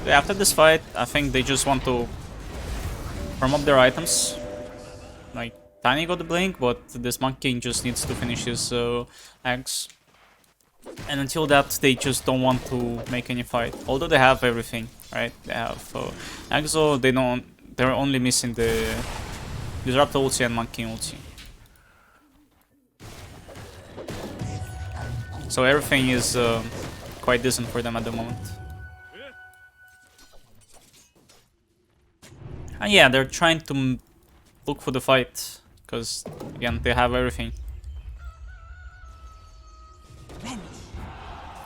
After this fight, I think they just want to farm up their items. Like, Tiny got the blink, but this Monkey King just needs to finish his eggs. And until that, they just don't want to make any fight. Although they have everything, right? They have Exo, they're only missing the Disruptor ulti and Monkey King ulti. So everything is quite decent for them at the moment. And yeah, they're trying to look for the fight, because again, they have everything.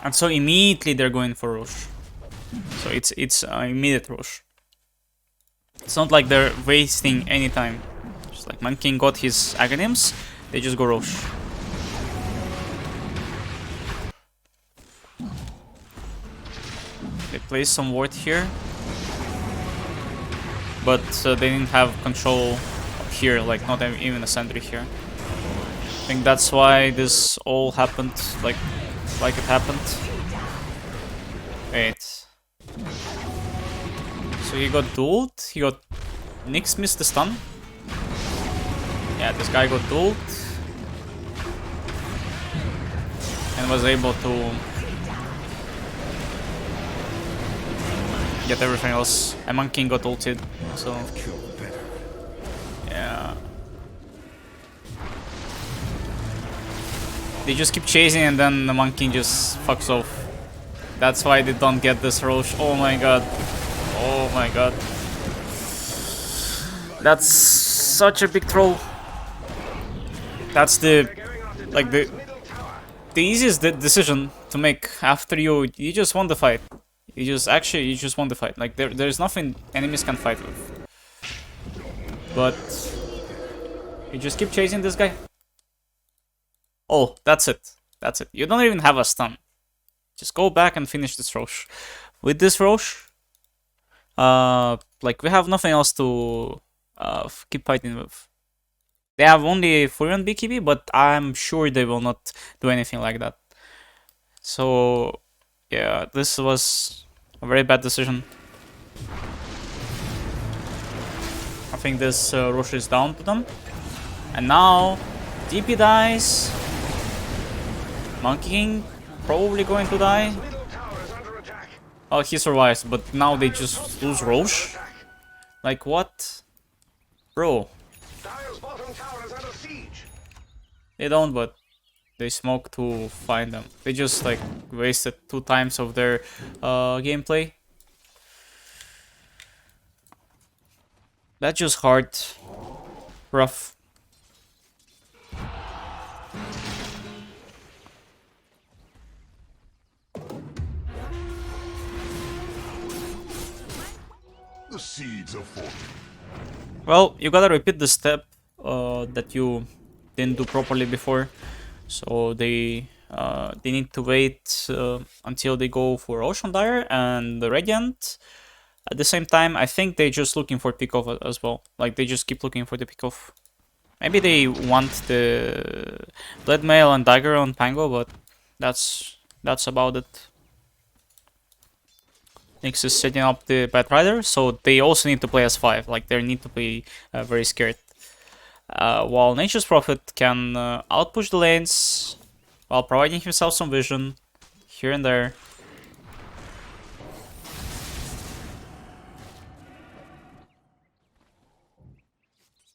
And so immediately they're going for Rosh. So it's immediate Rosh. It's not like they're wasting any time. Just like Monkey King got his Aghanims, they just go Rosh. place some ward here. But they didn't have control here, like not even a sentry here. I think that's why this all happened like it happened. Wait. So he got dueled, Nyx missed the stun. Yeah, this guy got dueled. And was able to get everything else. And Monkey got ulted, so yeah. They just keep chasing and then the Monkey just fucks off. That's why they don't get this Roche. Oh my god. Oh my god. That's such a big troll. That's the easiest decision to make after you just won the fight. You just won the fight. Like there's nothing enemies can fight with. But you just keep chasing this guy. Oh, that's it. That's it. You don't even have a stun. Just go back and finish this Roche. With this Roche, like we have nothing else to keep fighting with. They have only Furion BKB, but I'm sure they will not do anything like that. So yeah, this was a very bad decision. I think this Roche is down to them. And now DP dies. Monkey King probably going to die. Oh, he survives, but now they just lose Roche? Like what? Bro. They don't, but they smoke to find them. They just like wasted 2 times of their gameplay. That's just hard. Rough. The seeds are forming. Well, you gotta repeat the step that you didn't do properly before. So they need to wait until they go for Ocean Dire and the Radiant. At the same time, I think they're just looking for pick-off as well. Like, they just keep looking for the pick-off. Maybe they want the Blade Mail and Dagger on Pango, but that's about it. Nyx is setting up the Bat Rider, so they also need to play as 5. Like, they need to be very scared. While Nature's Prophet can outpush the lanes while providing himself some vision here and there.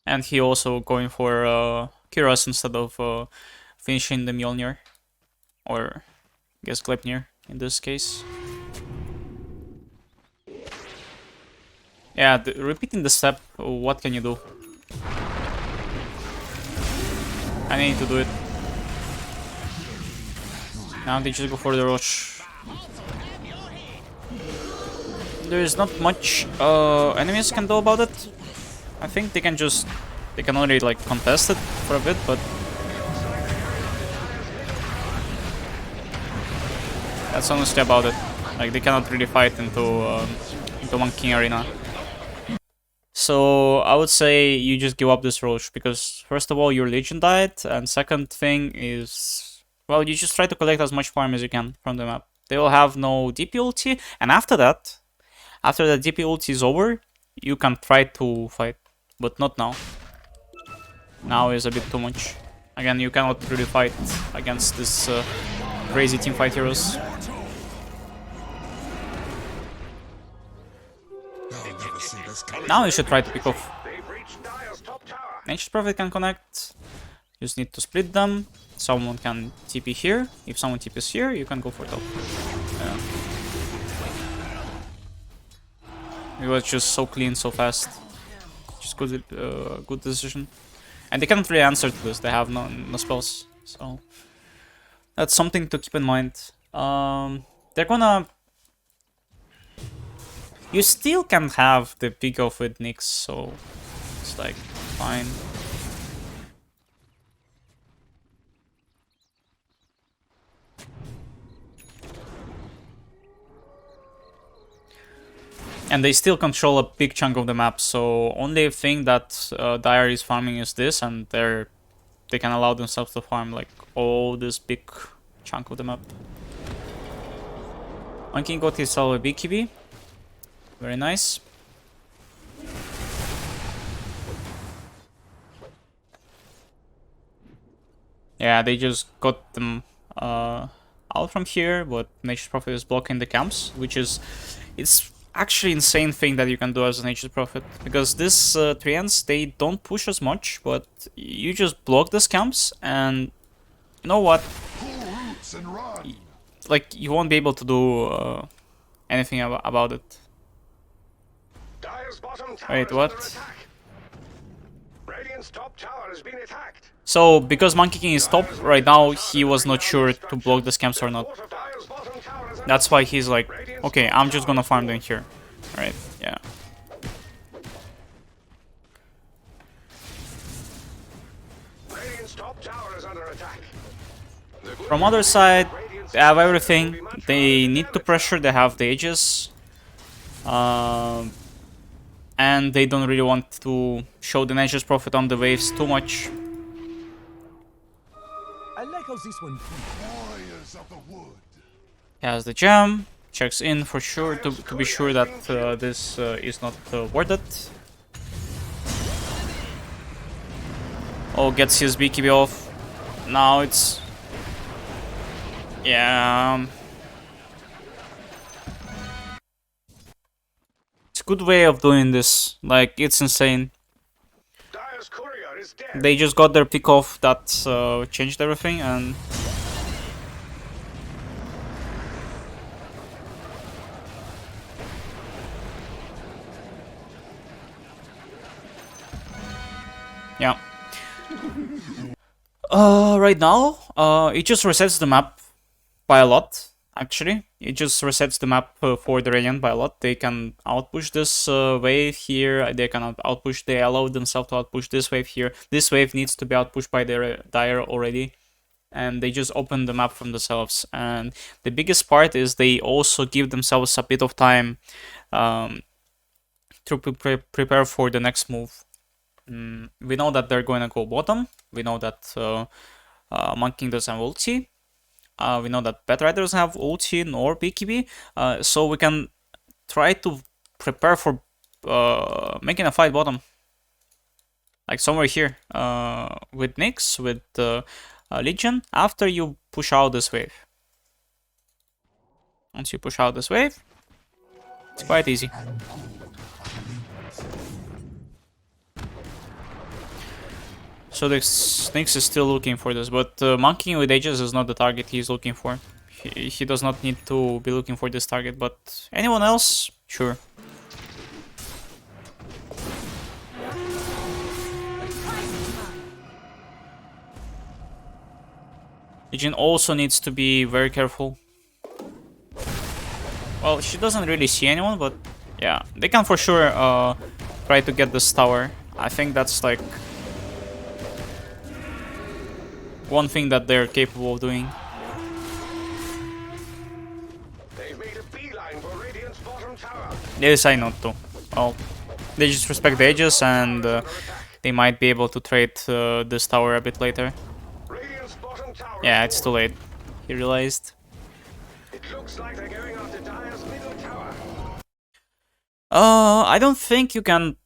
And he also going for Kiras instead of finishing the Mjolnir. Or, I guess, Gleipnir in this case. Yeah, repeating the step, what can you do? I need to do it. Now they just go for the Roche. There is not much enemies can do about it. I think they can only like contest it for a bit, but that's honestly about it. Like they cannot really fight into Monkey King Arena. So I would say you just give up this Roche because first of all your Legion died, and second thing is, well, you just try to collect as much farm as you can from the map. They will have no DP ulti, and after the DP ulti is over, you can try to fight, but not now. Now is a bit too much. Again, you cannot really fight against this crazy teamfight heroes. Now you should try to pick off. Nature's Prophet can connect. You just need to split them. Someone can TP here. If someone TPs here, you can go for top. It was just so clean, so fast. Just good decision. And they cannot really answer to this. They have no spells. So that's something to keep in mind. They're gonna... You still can have the pick off with Nyx, so it's like fine. And they still control a big chunk of the map, so only thing that Dire is farming is this, and they can allow themselves to farm like all this big chunk of the map. One King got himself a BKB. Very nice. Yeah, they just got them out from here, but Nature's Prophet is blocking the camps, which is... It's actually insane thing that you can do as a Nature's Prophet, because this Treants, they don't push as much, but you just block these camps, and you know what? Pull roots and run. Like, you won't be able to do anything about it. Dire's bottom tower Wait, is what? under attack. Radiant's top tower has been attacked. So, because Monkey King is top right now, he was not sure to block the camps or not. Dire's bottom tower is under That's why he's like, okay, I'm just gonna farm them here. Right, yeah. Radiant's top tower is under attack. From other side, they have everything. They need to pressure, they have the ages. And they don't really want to show the Nature's Prophet on the waves too much. I like how this one. Warriors of the wood. He has the gem, checks in for sure to be sure that this is not worth it. Oh, gets his BKB off. Now it's... Yeah... It's a good way of doing this. Like, it's insane. Dire's courier is dead. They just got their pick off that changed everything, and... Yeah. Right now, it just resets the map by a lot, actually. It just resets the map for the Radiant by a lot. They can outpush this wave here, they can outpush, they allow themselves to outpush this wave here. This wave needs to be outpushed by their Dire already. And they just open the map from themselves. And the biggest part is they also give themselves a bit of time to prepare for the next move. We know that they're going to go bottom. We know that Monkey King doesn't have ulti. We know that Bad Riders have ulti nor BKB. So we can try to prepare for making a fight bottom. Like somewhere here. With Nyx, with Legion, after you push out this wave. Once you push out this wave, it's quite easy. So the Nyx is still looking for this, but Monkey King with Aegis is not the target he's looking for. He does not need to be looking for this target, but anyone else? Sure. Legion also needs to be very careful. Well, she doesn't really see anyone, but yeah, they can for sure try to get this tower. I think that's like one thing that they're capable of doing. They've made a beeline for Radiant's bottom tower. They decide not to. Well, they just respect the edges, and they might be able to trade this tower a bit later. Radiant's bottom tower. Yeah, it's too late. He realized. It looks like they're going after Dire's middle tower. I don't think you can.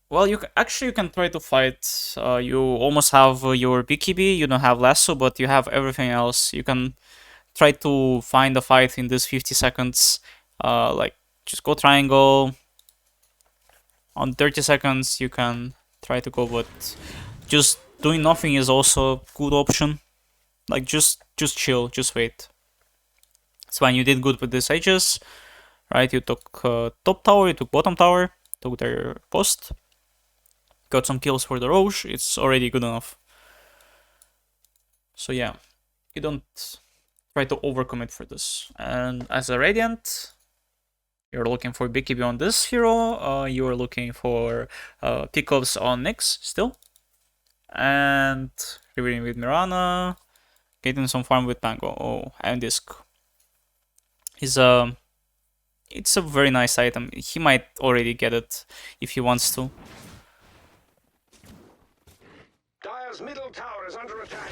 Well, you can try to fight. You almost have your BKB. You don't have lasso, but you have everything else. You can try to find a fight in this 50 seconds. Like just go triangle. On 30 seconds, you can try to go, but just doing nothing is also a good option. Like just chill, just wait. It's fine. You did good with these ages, right? You took top tower, you took bottom tower, took their post. Got some kills for the Roche, it's already good enough. So yeah, you don't try to overcommit for this. And as a Radiant, you're looking for BKB on this hero, you're looking for pickups on Nyx still. And revealing with Mirana, getting some farm with Pango. Oh, and Disc. He's it's a very nice item. He might already get it if he wants to. Dire's middle tower is under attack.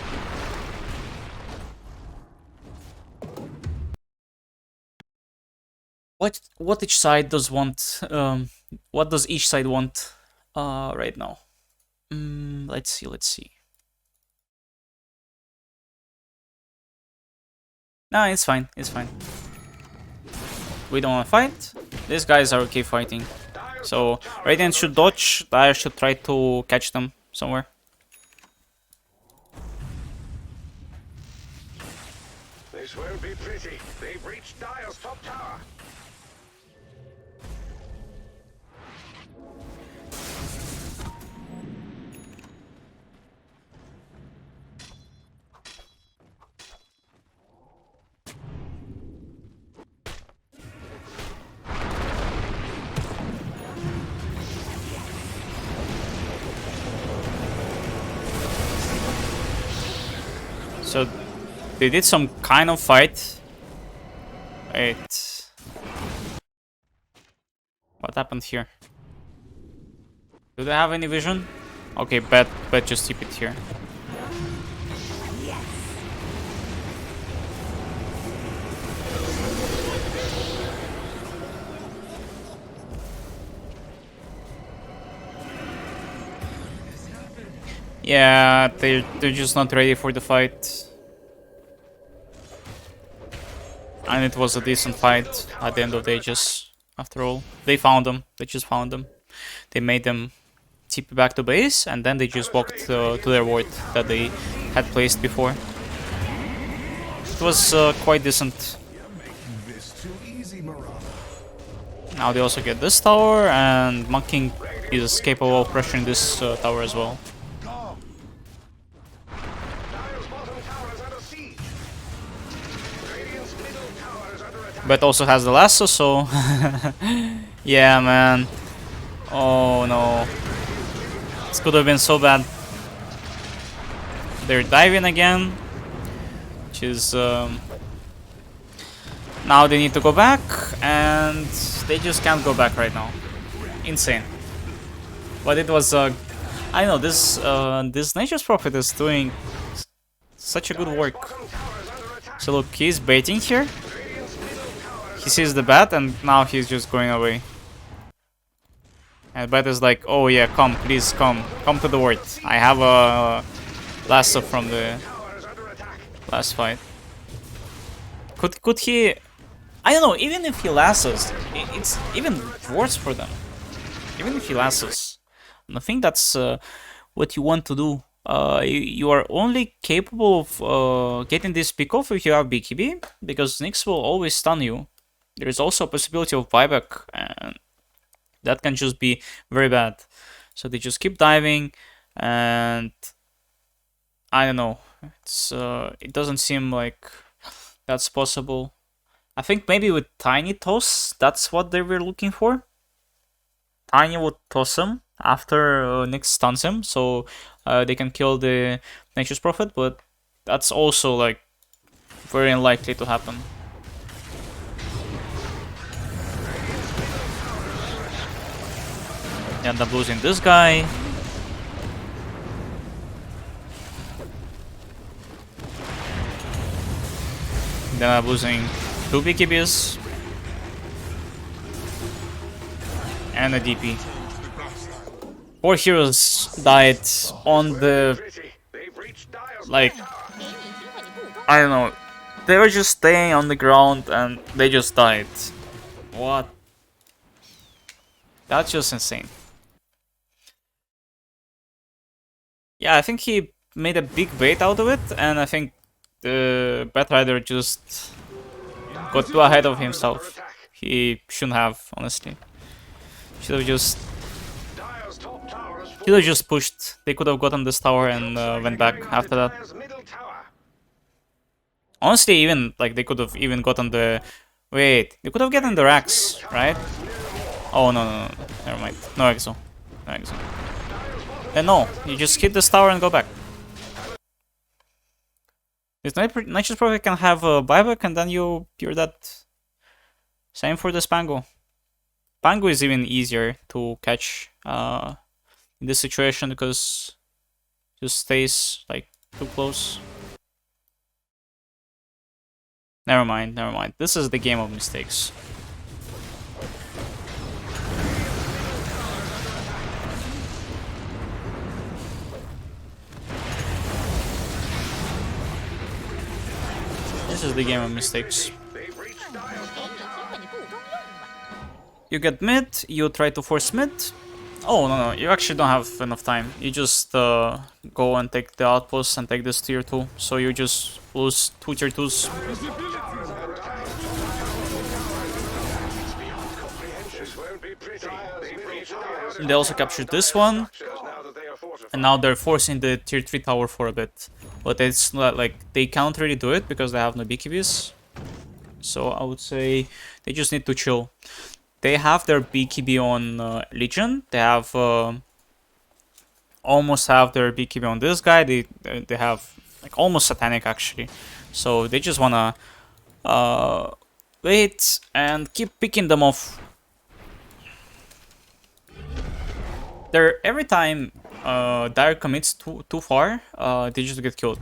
What each side does want? What does each side want right now? Let's see. Nah, it's fine. We don't want to fight. These guys are okay fighting. So Radiant should dodge. Dire should try to catch them somewhere. This won't be pretty. They've reached Dire's top tower. So they did some kind of fight. Wait. What happened here? Do they have any vision? Okay, bet just keep it here. Yeah, they're just not ready for the fight. And it was a decent fight at the end of the ages. After all, they found them. They just found them. They made them TP back to base, and then they just walked to their ward that they had placed before. It was quite decent. Now they also get this tower, and Monk King is capable of pressuring this tower as well. Dire's bottom tower is under siege. Radiant's middle tower is under attack. But also has the lasso, so yeah, man. Oh no, this could have been so bad. They're diving again, which is now they need to go back, and they just can't go back right now. Insane. But it was I don't know, this Nature's Prophet is doing such a good work. Bottom tower is under attack. So look, he's baiting here. He sees the bat, and now he's just going away. And bat is like, oh yeah, come, please come to the ward. I have a lasso from the Tower is under attack. last fight. Could he? I don't know. Even if he lassos, it's even worse for them. Even if he lassos, I think that's what you want to do. You are only capable of getting this pick off if you have BKB, because Nyx will always stun you. There is also a possibility of buyback, and that can just be very bad. So they just keep diving, and I don't know. It doesn't seem like that's possible. I think maybe with Tiny Toss, that's what they were looking for. Tiny would toss him after Nyx stuns him, so they can kill the Nature's Prophet, but that's also like very unlikely to happen. They end up losing this guy. Then I'm losing 2 BKBs and a DP. 4 heroes died on the, Pretty. They've reached Dire's like, tower. I don't know. They were just staying on the ground and they just died. What? That's just insane. Yeah, I think he made a big bait out of it, and I think the Batrider just got too ahead of himself. He shouldn't have, honestly. Should have just Dire's top tower is full. should have just pushed. They could have gotten this tower and went back after that. Dire's middle tower. Honestly, even like they could have even gotten the. Wait, they could have gotten the racks, right? Oh no, never mind. No exo, no exo. Then no, you just hit this tower and go back. This Nature's Prophet can have a buyback, and then you're that. Same for this Pango. Pango is even easier to catch in this situation because it just stays like too close. Never mind, never mind. This is the game of mistakes. This is the game of mistakes. They've reached Dire's top tower. You get mid, you try to force mid. Oh, no, you actually don't have enough time. You just go and take the outpost and take this tier 2. So you just lose 2 tier 2s. This won't be pretty. They've reached Dire's They also captured this one. structures now that they are fortified. And now they're forcing the tier 3 tower for a bit. But it's not like they can't really do it because they have no BKBs. So I would say they just need to chill. They have their BKB on Legion. They have almost have their BKB on this guy. They have like almost Satanic actually. So they just wanna wait and keep picking them off. They're every time Dire commits too far, they just get killed.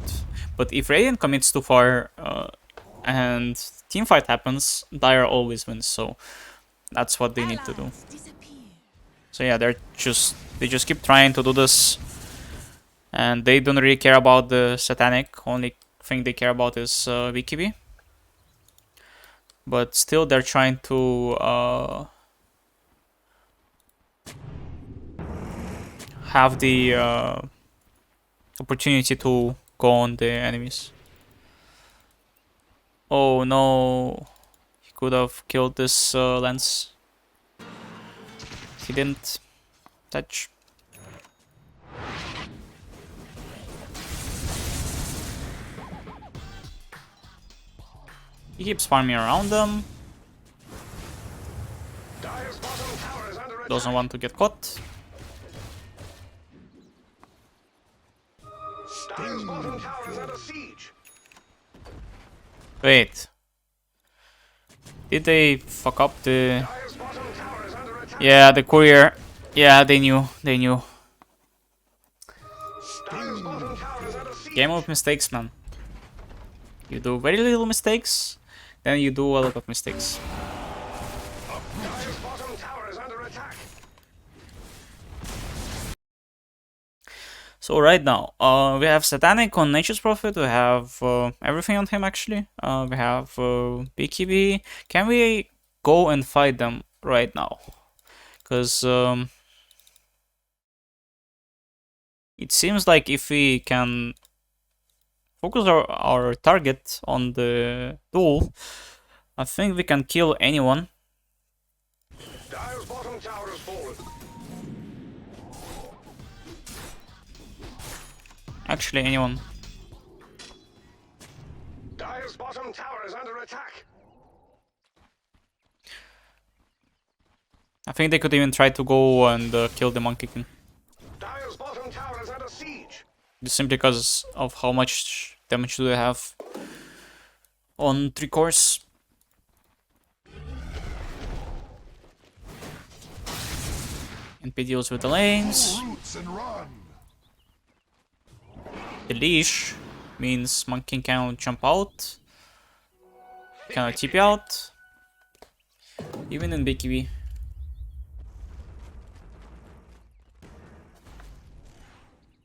But if Radiant commits too far and teamfight happens, Dire always wins. So that's what they need to do. So yeah, they just keep trying to do this, and they don't really care about the Satanic. Only thing they care about is BKB. But still, they're trying to have the opportunity to go on the enemies. Oh no, he could have killed this lens. He didn't touch. He keeps farming around them. Dire's bottom tower is under attack. Doesn't want to get caught. Dire's bottom tower is under siege. Wait. Did they fuck up the... Dire's bottom tower is under attack. Yeah, the courier. Yeah, they knew. They knew. Dire's bottom tower is under siege. Game of mistakes, man. You do very little mistakes, then you do a lot of mistakes. Dire's bottom tower is under attack. So right now, we have Satanic on Nature's Prophet. We have everything on him actually. We have BKB. Can we go and fight them right now? Because it seems like if we can focus our target on the duel, I think we can kill anyone. Dire's bottom tower has fallen. Actually, anyone. Dire's bottom tower is under attack. I think they could even try to go and kill the Monkey King. Dire's bottom tower is under siege. Just simply because of how much damage do they have on 3 cores. NP deals with the lanes. Roots and run. The leash means Monkey King cannot jump out, cannot TP out, even in BKB.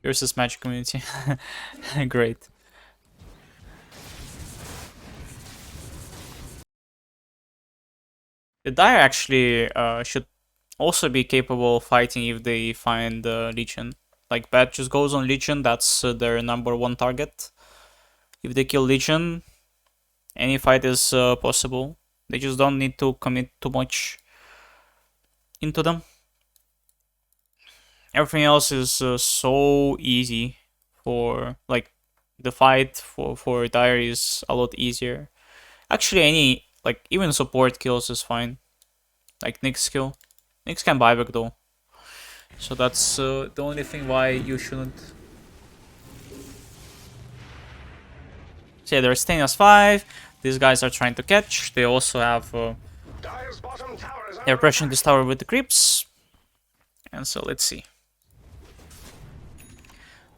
Here's this magic community. Great. The Dire actually should also be capable of fighting if they find Legion. Like, Bat just goes on Legion, that's their #1 target. If they kill Legion, any fight is possible. They just don't need to commit too much into them. Everything else is so easy for, like, the fight for Dire is a lot easier. Actually, any, like, even support kills is fine. Like Nyx kill. Nyx can buyback though. So that's the only thing why you shouldn't. So yeah, they're staying as 5. These guys are trying to catch. They also have Dire's bottom tower is They're under pressuring this tower with the creeps. And so let's see.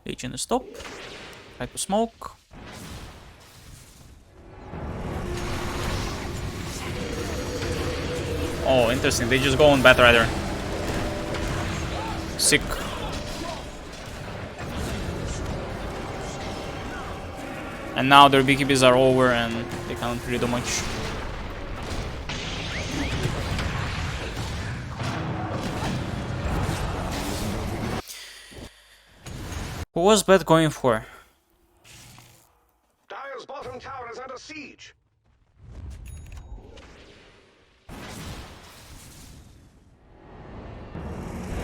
Legion is top. Try to smoke. Oh, interesting. They just go on Batrider. Sick. And now their BKBs are over and they can't really do much. Who was Bet going for? Dire's bottom tower is under siege.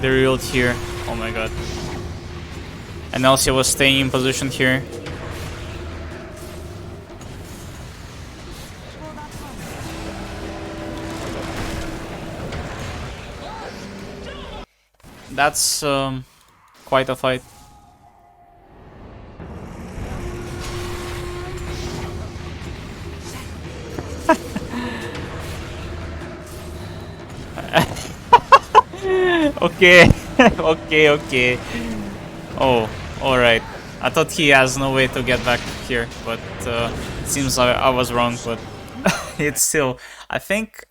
They reeled here. Oh my god. And Elsia was staying in position here. That's quite a fight. Okay, okay. Oh, alright. I thought he has no way to get back here, but it seems I was wrong, but it's still... I think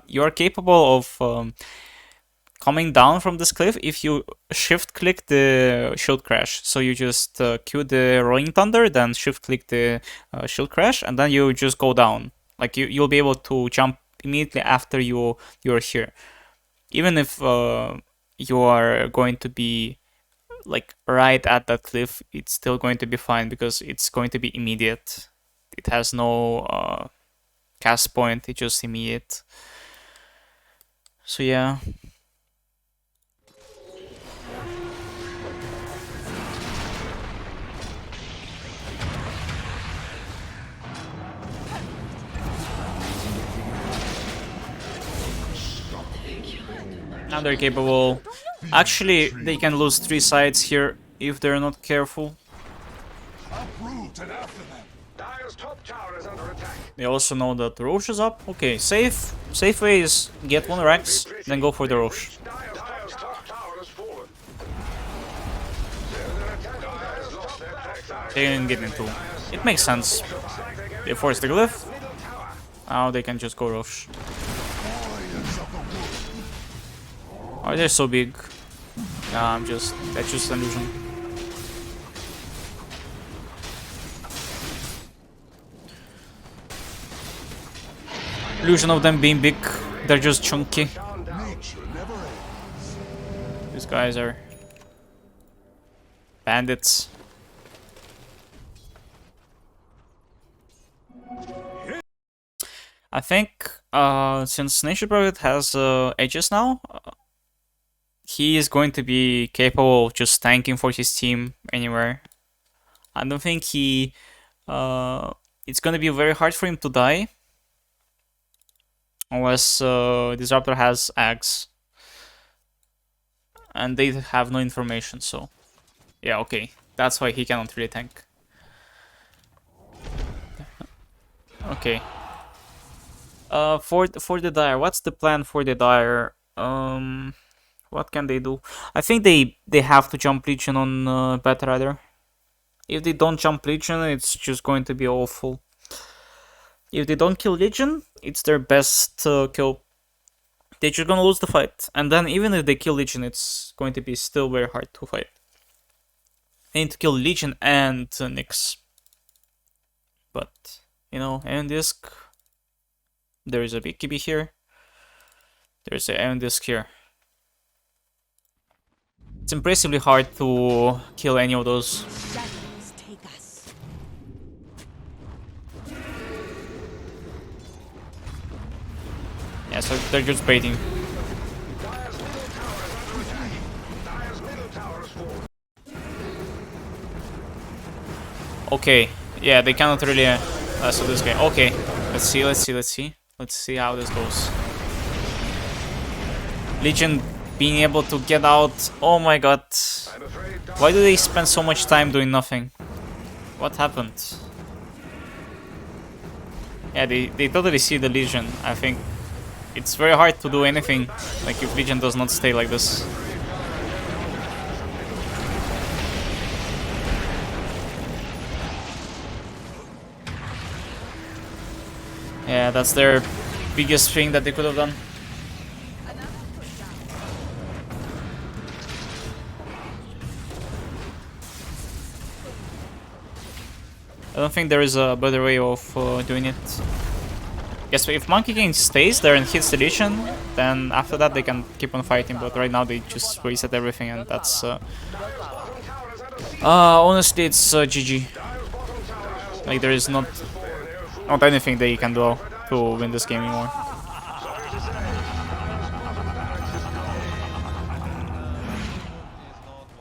you're capable of coming down from this cliff if you shift-click the shield crash. So you just cue the Rolling Thunder, then shift-click the shield crash, and then you just go down. Like you'll be able to jump immediately after you're here. Even if you are going to be like right at that cliff, it's still going to be fine because it's going to be immediate. It has no cast point, it's just immediate. So yeah. Now they're capable. Actually, they can lose 3 sides here if they're not careful. Uproot and after them. Dire's top tower is under attack. They also know that the Roche is up. Okay, safe way is get 1 Rex, then go for the Roche. Dire's top tower has fallen. There's an attack on Dire's lost their top tower. They didn't get into. It makes sense. They forced the glyph. Now they can just go Roche. Warriors of the wood. Oh, they're so big. Nah, that's just an illusion. Illusion of them being big. They're just chunky. Nature never ends. These guys are bandits. I think since Nation Prophet has edges now, he is going to be capable of just tanking for his team anywhere. I don't think it's going to be very hard for him to die. Unless Disruptor has Axe. And they have no information, so... Yeah, okay. That's why he cannot really tank. Okay. For the Dire, what's the plan for the Dire? What can they do? I think they have to jump Legion on Batrider. If they don't jump Legion, it's just going to be awful. If they don't kill Legion, it's their best kill. They're just gonna lose the fight. And then even if they kill Legion, it's going to be still very hard to fight. They need to kill Legion and Nyx. But, you know, Iron Disc. There is a BKB here. There's an Iron Disc here. It's impressively hard to kill any of those. Shadows take us. Yeah, so they're just baiting. Dire's middle tower is under attack. Dire's middle tower has fallen. Okay, yeah, they cannot really so this game. Okay, let's see how this goes. Legion being able to get out. Oh my god. I'm afraid Why do they spend so much time doing nothing? What happened? Yeah, they totally see the Legion, I think. it's very hard to do anything like if Legion does not stay like this. Yeah, that's their biggest thing that they could have done. I don't think there is a better way of doing it. Yes, if Monkey King stays there and hits the Legion, then after that they can keep on fighting, but right now they just reset everything and that's... honestly, it's GG. Like, there is not anything they can do to win this game anymore.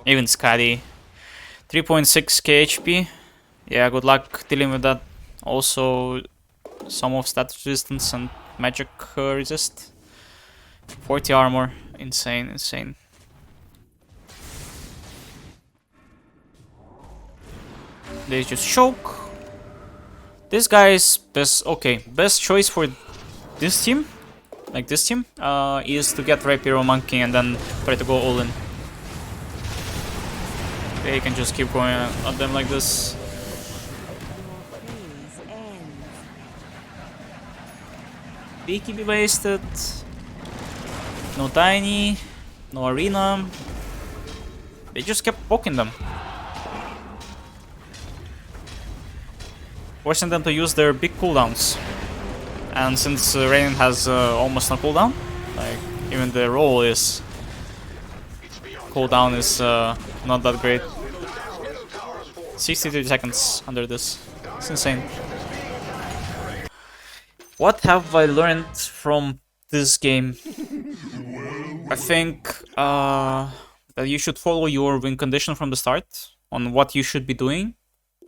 Even Skadi. 3.6k HP. Yeah, good luck dealing with that. Also, some of stat resistance and magic resist. 40 armor. Insane, insane. They just choke. This guy's best choice for this team, like this team, is to get Rapier Monkey and then try to go all in. They can just keep going at them like this. BKB wasted. No Tiny, no Arena. They just kept poking them, forcing them to use their big cooldowns. And since Rain has almost no cooldown, like even the roll is cooldown is not that great. 63 seconds under this. It's insane. What have I learned from this game? I think that you should follow your win condition from the start on what you should be doing,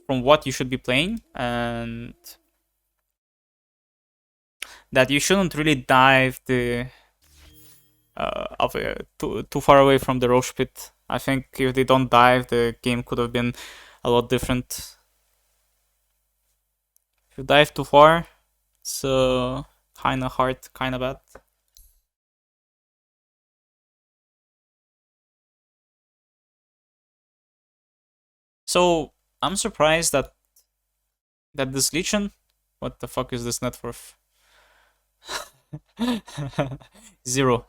from what you should be playing, and that you shouldn't really dive the too far away from the Roche pit. I think if they don't dive, the game could have been a lot different. If you dive too far, it's kinda hard, kinda bad. So I'm surprised that this Legion. What the fuck is this net worth? 0.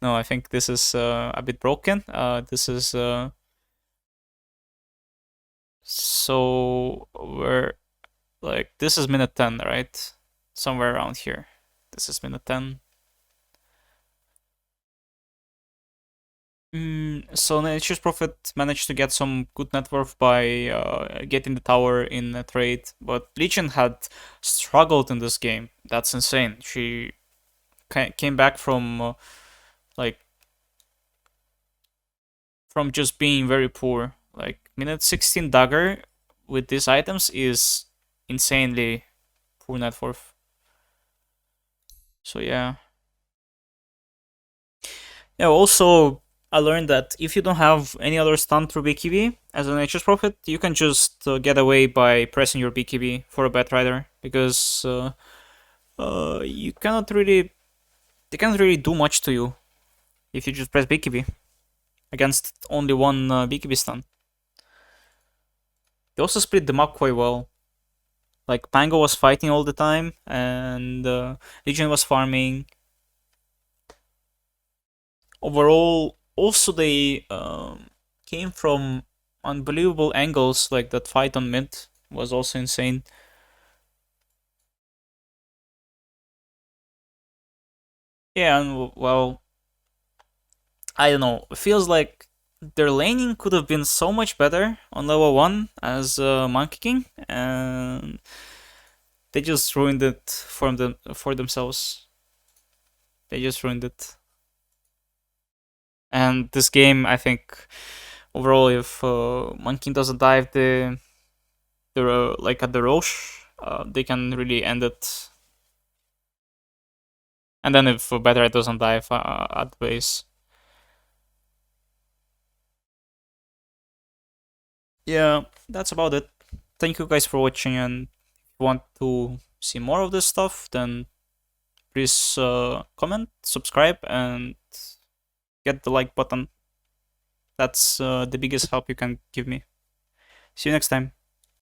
No, I think this is a bit broken. This is so we're like, this is minute 10, right? Somewhere around here. This is minute 10. So Nature's Prophet managed to get some good net worth by getting the tower in a trade, but Legion had struggled in this game. That's insane. She came back from from just being very poor. Like, minute 16 dagger with these items is insanely poor net worth. So yeah. Yeah, also I learned that if you don't have any other stun through BKB as a Nature's Prophet, you can just get away by pressing your BKB for a Bat Rider, because you cannot really, they can't really do much to you if you just press BKB against only one BKB stun. They also split them up quite well. Like, Pango was fighting all the time, and Legion was farming. Overall, also they came from unbelievable angles, like that fight on mid was also insane. Yeah, and well, I don't know, it feels like their laning could have been so much better on level 1 as Monkey King, and they just ruined it for themselves. They just ruined it. And this game, I think, overall, if Monkey King doesn't dive like at the Roche, they can really end it. And then if Battery doesn't dive at the base. Yeah, that's about it. Thank you guys for watching, and if you want to see more of this stuff, then please comment, subscribe, and get the like button. That's the biggest help you can give me. See you next time.